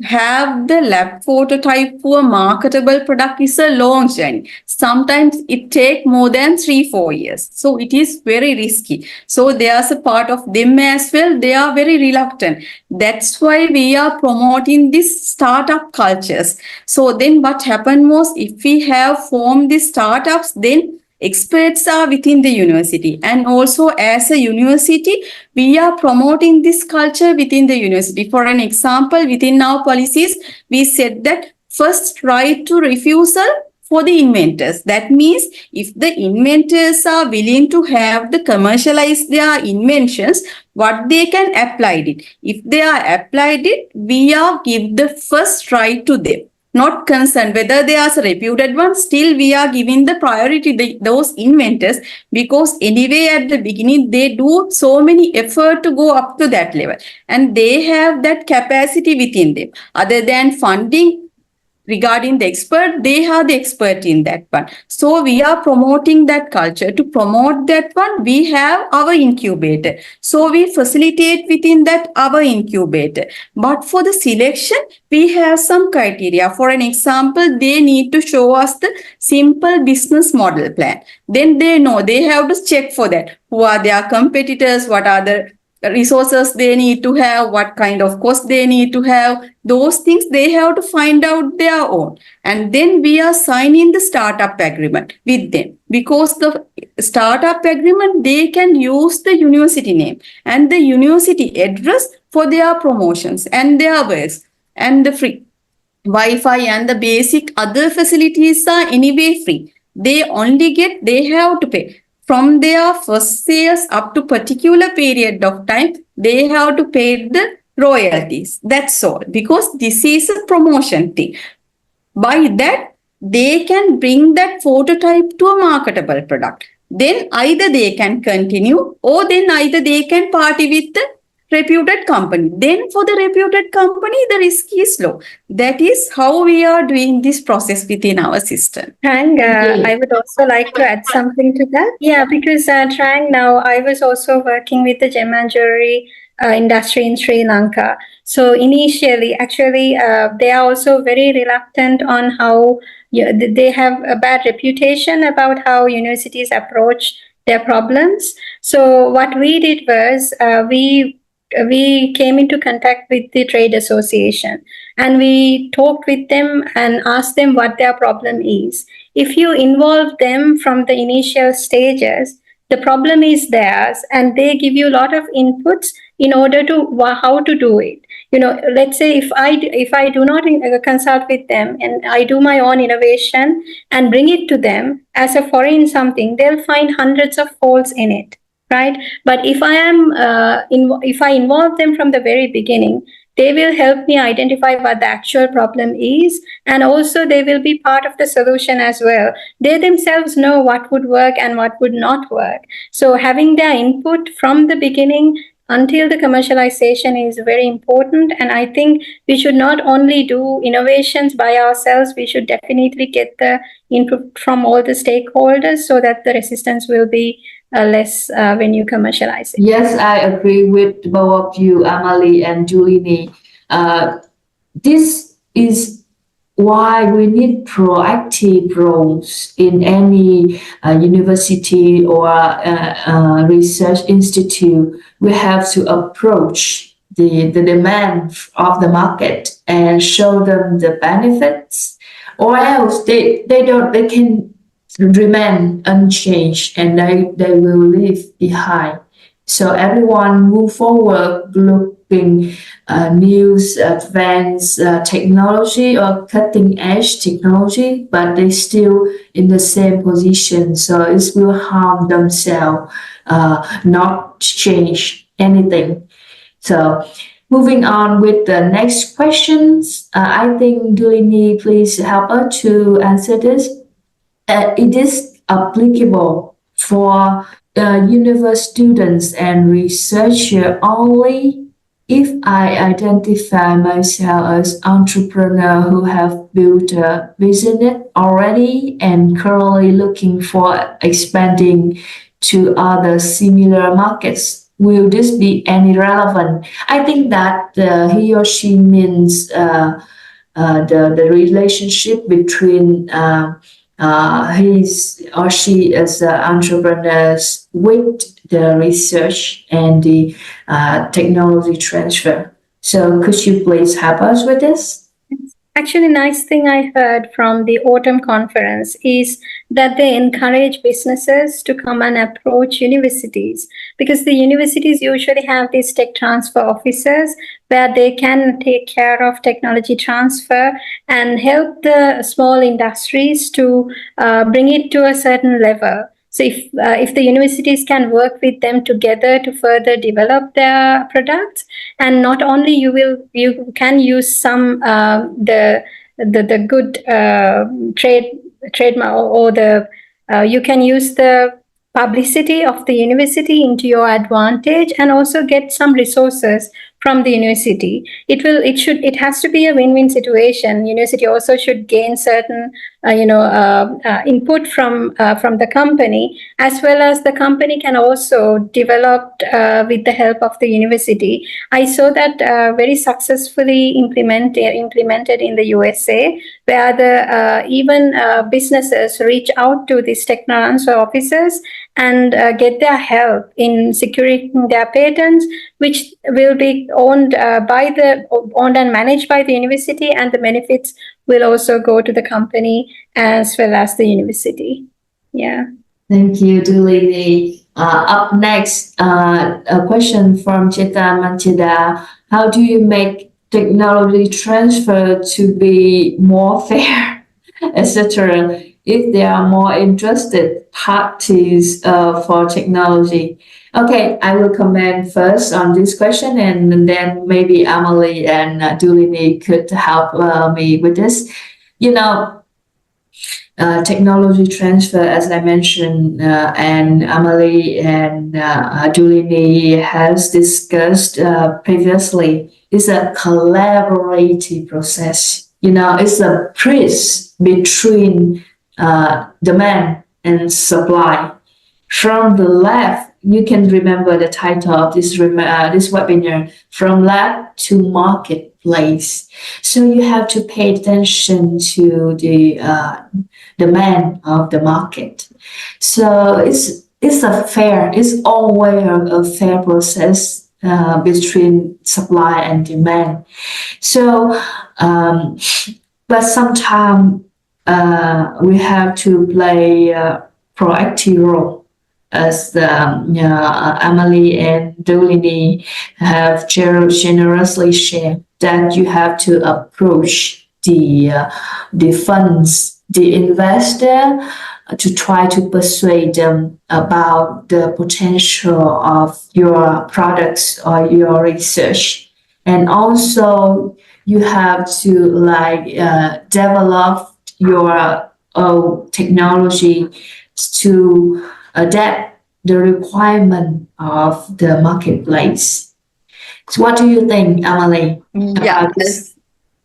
S1: Have the lab prototype for a marketable product is a long journey. Sometimes it takes more than 3-4 years. So it is very risky. So there's a part of them as well. They are very reluctant. That's why we are promoting this startup cultures. So then what happened was, if we have formed these startups, then experts are within the university, and also as a university we are promoting this culture within the university. For an example, within our policies we said that first right to refusal for the inventors. That means if the inventors are willing to have the commercialize their inventions, what they can apply it. If they are applied it, we are give the first right to them. Not concerned whether they are a reputed one, still we are giving the priority to those inventors, because anyway at the beginning they do so many effort to go up to that level, and they have that capacity within them. Other than funding, regarding the expert, they have the expert in that one. So we are promoting that culture. To promote that one, we have our incubator. So we facilitate within that our incubator. But for the selection, we have some criteria. For an example, they need to show us the simple business model plan. Then they know they have to check for that. Who are their competitors? What are the resources they need to have, what kind of cost they need to have, those things they have to find out their own. And then we are signing the startup agreement with them, because the startup agreement, they can use the university name and the university address for their promotions and their wares, and the free Wi-Fi and the basic other facilities are anyway free. They have to pay. From their first sales up to particular period of time, they have to pay the royalties. That's all. Because this is a promotion thing. By that, they can bring that prototype to a marketable product. Then either they can continue, or then either they can party with the reputed company. Then for the reputed company, the risk is low. That is how we are doing this process within our system.
S3: Trang, I would also like to add something to that. Yeah, because Trang, now I was also working with the gem and jewelry industry in Sri Lanka. So initially, actually, they are also very reluctant on how they have a bad reputation about how universities approach their problems. So what we did was we came into contact with the trade association, and we talked with them and asked them what their problem is. If you involve them from the initial stages, the problem is theirs, and they give you a lot of inputs in order to how to do it. Let's say if I do not consult with them and I do my own innovation and bring it to them as a foreign something, they'll find hundreds of faults in it. Right? But if I involve them from the very beginning, they will help me identify what the actual problem is, and also they will be part of the solution as well. They themselves know what would work and what would not work. So having their input from the beginning until the commercialization is very important. And I think we should not only do innovations by ourselves, we should definitely get the input from all the stakeholders so that the resistance will be less when you commercialize it.
S2: Yes, I agree with both of you, Amali and Dulini. This is why we need proactive roles in any university or research institute. We have to approach the demand of the market and show them the benefits, or else they can remain unchanged and they will leave behind. So everyone move forward looking new advanced technology or cutting edge technology, but they still in the same position. So it will harm themselves, not change anything. So moving on with the next questions, I think Dulini, please help us to answer this. It is applicable for university students and researchers only if I identify myself as entrepreneur who have built a business already and currently looking for expanding to other similar markets. Will this be any relevant? I think that he or she means the relationship between his or she as entrepreneurs with the research and the technology transfer. So could you please help us with this?
S3: Actually, nice thing I heard from the autumn conference is that they encourage businesses to come and approach universities, because the universities usually have these tech transfer officers where they can take care of technology transfer and help the small industries to bring it to a certain level. So if the universities can work with them together to further develop their products, and not only you can use some the good trademark, or the you can use the publicity of the university into your advantage, and also get some resources from the university. It has to be a win-win situation. University also should gain certain input from the company, as well as the company can also develop with the help of the university. I saw that very successfully implemented in the USA, where the even businesses reach out to these tech transfer officers and get their help in securing their patents, which will be owned and managed by the university, and the benefits will also go to the company as well as the university. Yeah.
S2: Thank you, Dulini. Up next, a question from Cheta Manchida. How do you make technology transfer to be more fair, etc., if there are more interested parties for technology? Okay, I will comment first on this question, and then maybe Amali and Dulini could help me with this. Technology transfer, as I mentioned, and Amali and Dulini has discussed previously, is a collaborative process. It's a bridge between demand and supply. From the left, you can remember the title of this webinar, From Lab to Marketplace. So you have to pay attention to the demand of the market. So it's always a fair process between supply and demand. So, but sometimes we have to play a proactive role, as Amali and Dulini have generously shared, that you have to approach the funds, the investor, to try to persuade them about the potential of your products or your research. And also you have to develop your technology to adapt the requirement of the marketplace. So what do you think, Amali, about this?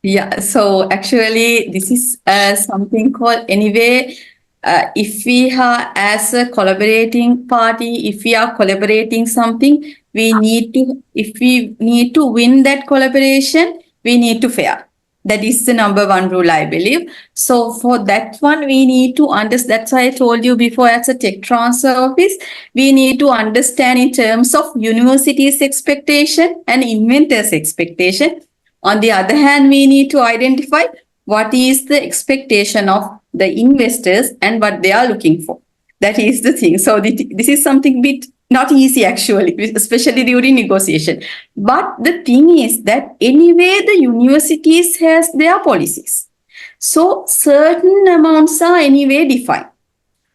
S1: Yeah, so actually this is something called, anyway, if we are as a collaborating party, if we are collaborating something, if we need to win that collaboration, we need to fair. That is the number one rule, I believe. So for that one, we need to understand. That's why I told you before, as a tech transfer office, we need to understand in terms of university's expectation and inventors' expectation. On the other hand, we need to identify what is the expectation of the investors and what they are looking for. That is the thing. So this is something bit not easy, actually, especially during negotiation. But the thing is that anyway, the universities has their policies. So certain amounts are anyway defined.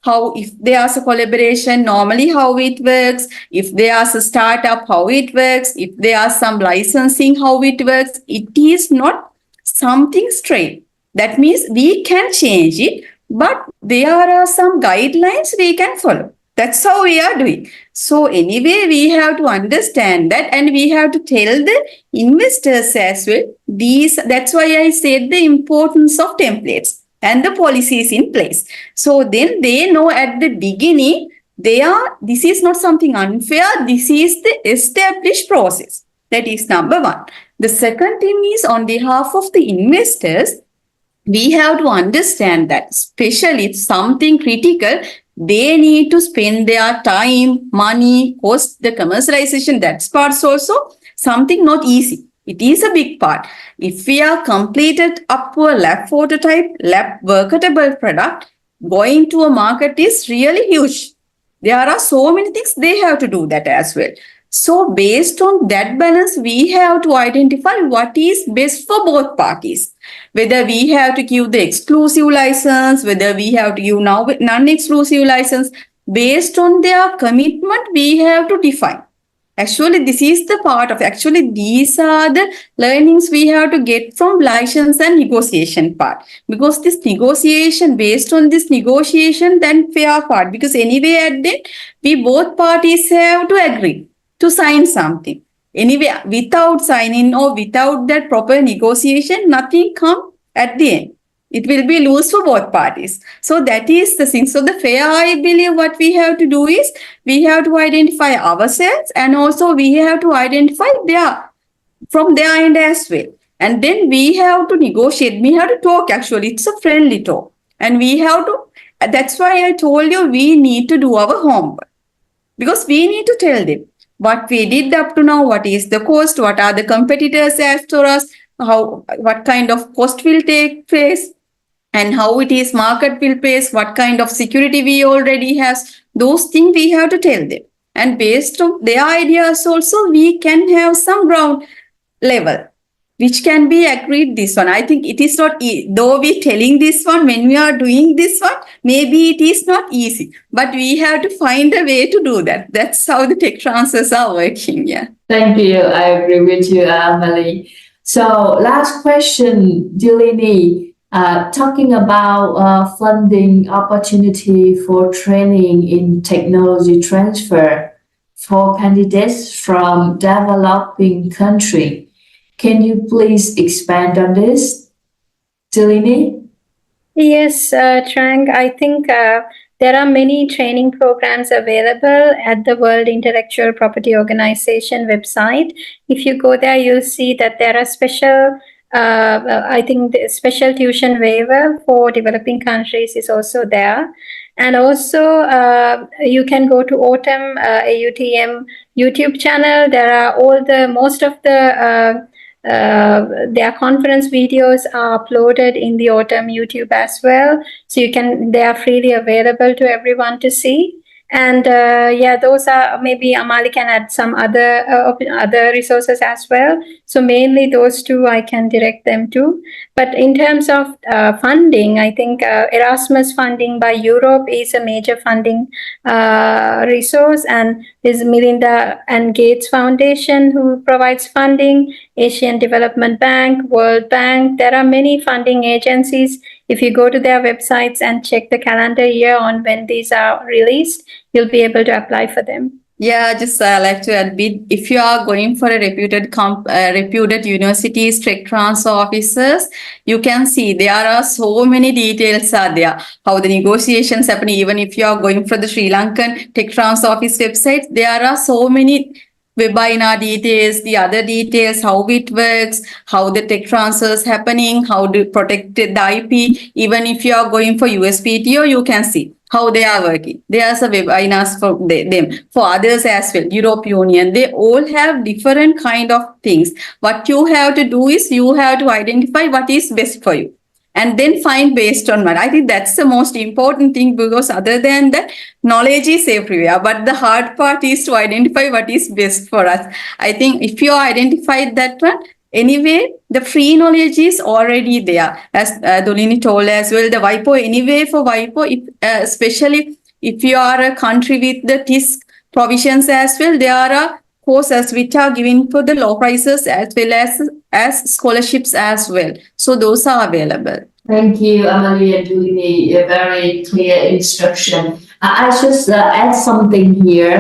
S1: How, if there's a collaboration, normally how it works, if there's a startup, how it works, if there are some licensing, how it works, it is not something straight. That means we can change it, but there are some guidelines we can follow. That's how we are doing. So anyway, we have to understand that, and we have to tell the investors as well. That's why I said the importance of templates and the policies in place. So then they know at the beginning, this is not something unfair. This is the established process. That is number one. The second thing is, on behalf of the investors, we have to understand that, especially something critical, they need to spend their time, money, cost, the commercialization. That's parts also something not easy. It is a big part. If we are completed up to a lab prototype, lab workable product, going to a market is really huge. There are so many things they have to do that as well. So based on that balance, we have to identify what is best for both parties. Whether we have to give the exclusive license, whether we have to give now non-exclusive license, based on their commitment, we have to define. Actually, this is the part of, actually, these are the learnings we have to get from license and negotiation part. Because this negotiation, based on this negotiation, then fair part. Because anyway, at the end, we both parties have to agree to sign something. Anyway, without signing or without that proper negotiation, nothing come at the end. It will be loose for both parties. So that is the thing. So the fair, I believe what we have to do is we have to identify ourselves and also we have to identify from their end as well. And then we have to negotiate. We have to talk actually. It's a friendly talk. And we have to, that's why I told you we need to do our homework. Because we need to tell them what we did up to now, what is the cost, what are the competitors after us, what kind of cost will take place, and how it is market will place, what kind of security we already have. Those things we have to tell them. And based on their ideas also, we can have some ground level, which can be agreed this one. I think it is not, though we telling this one, when we are doing this one, maybe it is not easy, but we have to find a way to do that. That's how the tech transfers are working. Yeah.
S2: Thank you. I agree with you, Amali. So last question, Dulini. Talking about funding opportunity for training in technology transfer for candidates from developing country. Can you please expand on this, Dulini?
S3: Yes, Trang, I think there are many training programs available at the World Intellectual Property Organization website. If you go there, you'll see that there are special I think the special tuition waiver for developing countries is also there. And also you can go to Autumn AUTM YouTube channel. There are most of the their conference videos are uploaded in the Autumn YouTube as well. So they are freely available to everyone to see. And those are, maybe Amali can add some other resources as well. So mainly those two I can direct them to. But in terms of funding, I think Erasmus funding by Europe is a major funding resource, and there's Melinda and Gates Foundation who provides funding, Asian Development Bank, World Bank. There are many funding agencies. If you go to their websites and check the calendar year on when these are released, you'll be able to apply for them.
S1: Yeah, just like to add bit. If you are going for a reputed universities, tech transfer officers, you can see there are so many details are there. How the negotiations happen. Even if you are going for the Sri Lankan tech transfer office website, there are so many webinar details, the other details, how it works, how the tech transfers happening, how to protect the IP. Even if you are going for USPTO, you can see how they are working. There's a webinars for them. For others as well, European Union, they all have different kind of things. What you have to do is you have to identify what is best for you. And then find based on what. I think that's the most important thing, because other than that, knowledge is everywhere. But the hard part is to identify what is best for us. I think if you identified that one, anyway, the free knowledge is already there. As Dulini told as well, the WIPO, anyway, for WIPO, especially if you are a country with the TISC provisions as well, there are courses which are given for the low prices as well as scholarships as well. So those are available.
S2: Thank you, Amali and Dulini. A very clear instruction. I just add something here.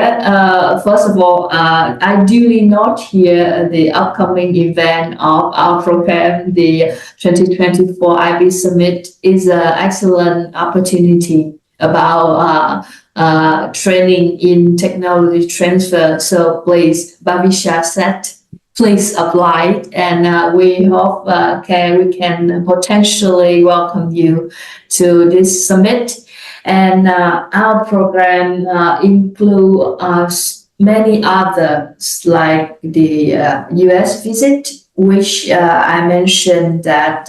S2: First of all, I duly note here the upcoming event of our program, the 2024 IB Summit, is an excellent opportunity about training in technology transfer. So please, Bhavisha said, please apply, and we hope we can potentially welcome you to this summit. And our program include many others like the U.S. Visit, which I mentioned that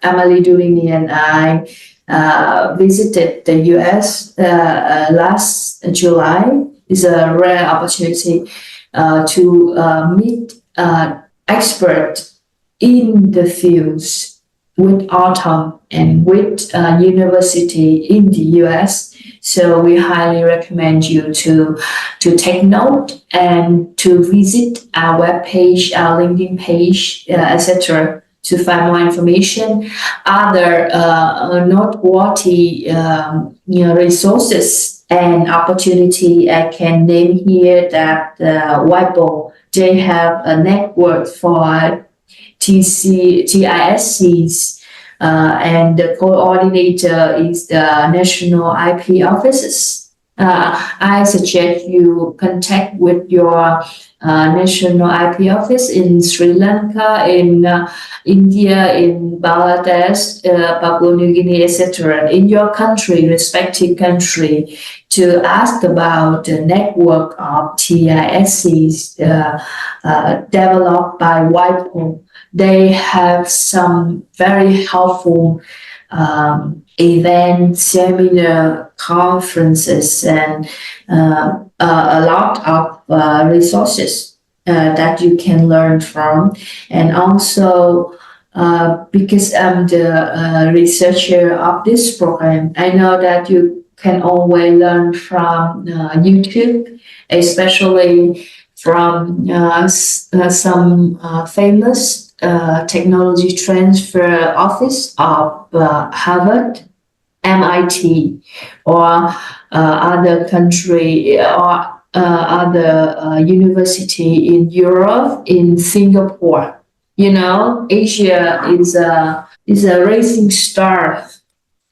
S2: Amali, Dulini, and I visited the U.S. Last July. Is a rare opportunity to meet experts in the fields with autumn and with university in the U.S. So we highly recommend you to take note and to visit our webpage, our LinkedIn page, etc. to find more information. Other noteworthy resources and opportunity I can name here that Weibo, they have a network for TISCs, and the coordinator is the National IP Offices. I suggest you contact with your National IP Office in Sri Lanka, in India, in Bangladesh, Papua New Guinea, etc. in your country, respective country, to ask about the network of TISCs developed by WIPO. They have some very helpful events, seminar, conferences, and a lot of resources that you can learn from. And also, because I'm the researcher of this program, I know that you can always learn from YouTube, especially from some famous technology transfer office of Harvard, MIT, or other country or other university in Europe, in Singapore. You know, Asia is a rising star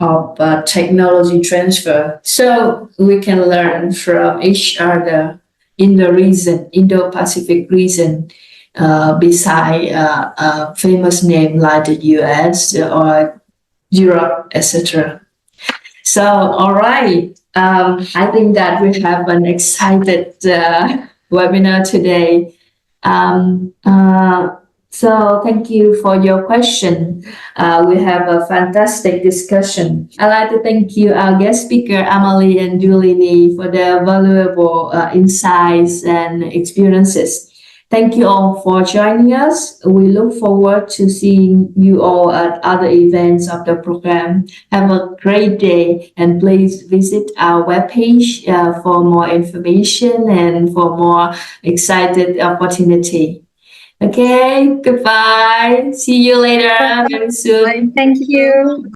S2: of technology transfer. So we can learn from each other in the region, Indo-Pacific region, beside a famous name like the US or Europe, etc. So, all right. I think that we have an excited webinar today. So thank you for your question. We have a fantastic discussion. I'd like to thank you, our guest speaker, Amali and Dulini, for their valuable insights and experiences. Thank you all for joining us. We look forward to seeing you all at other events of the program. Have a great day, and please visit our webpage for more information and for more excited opportunity. Okay, goodbye. See you later very soon.
S3: Thank you.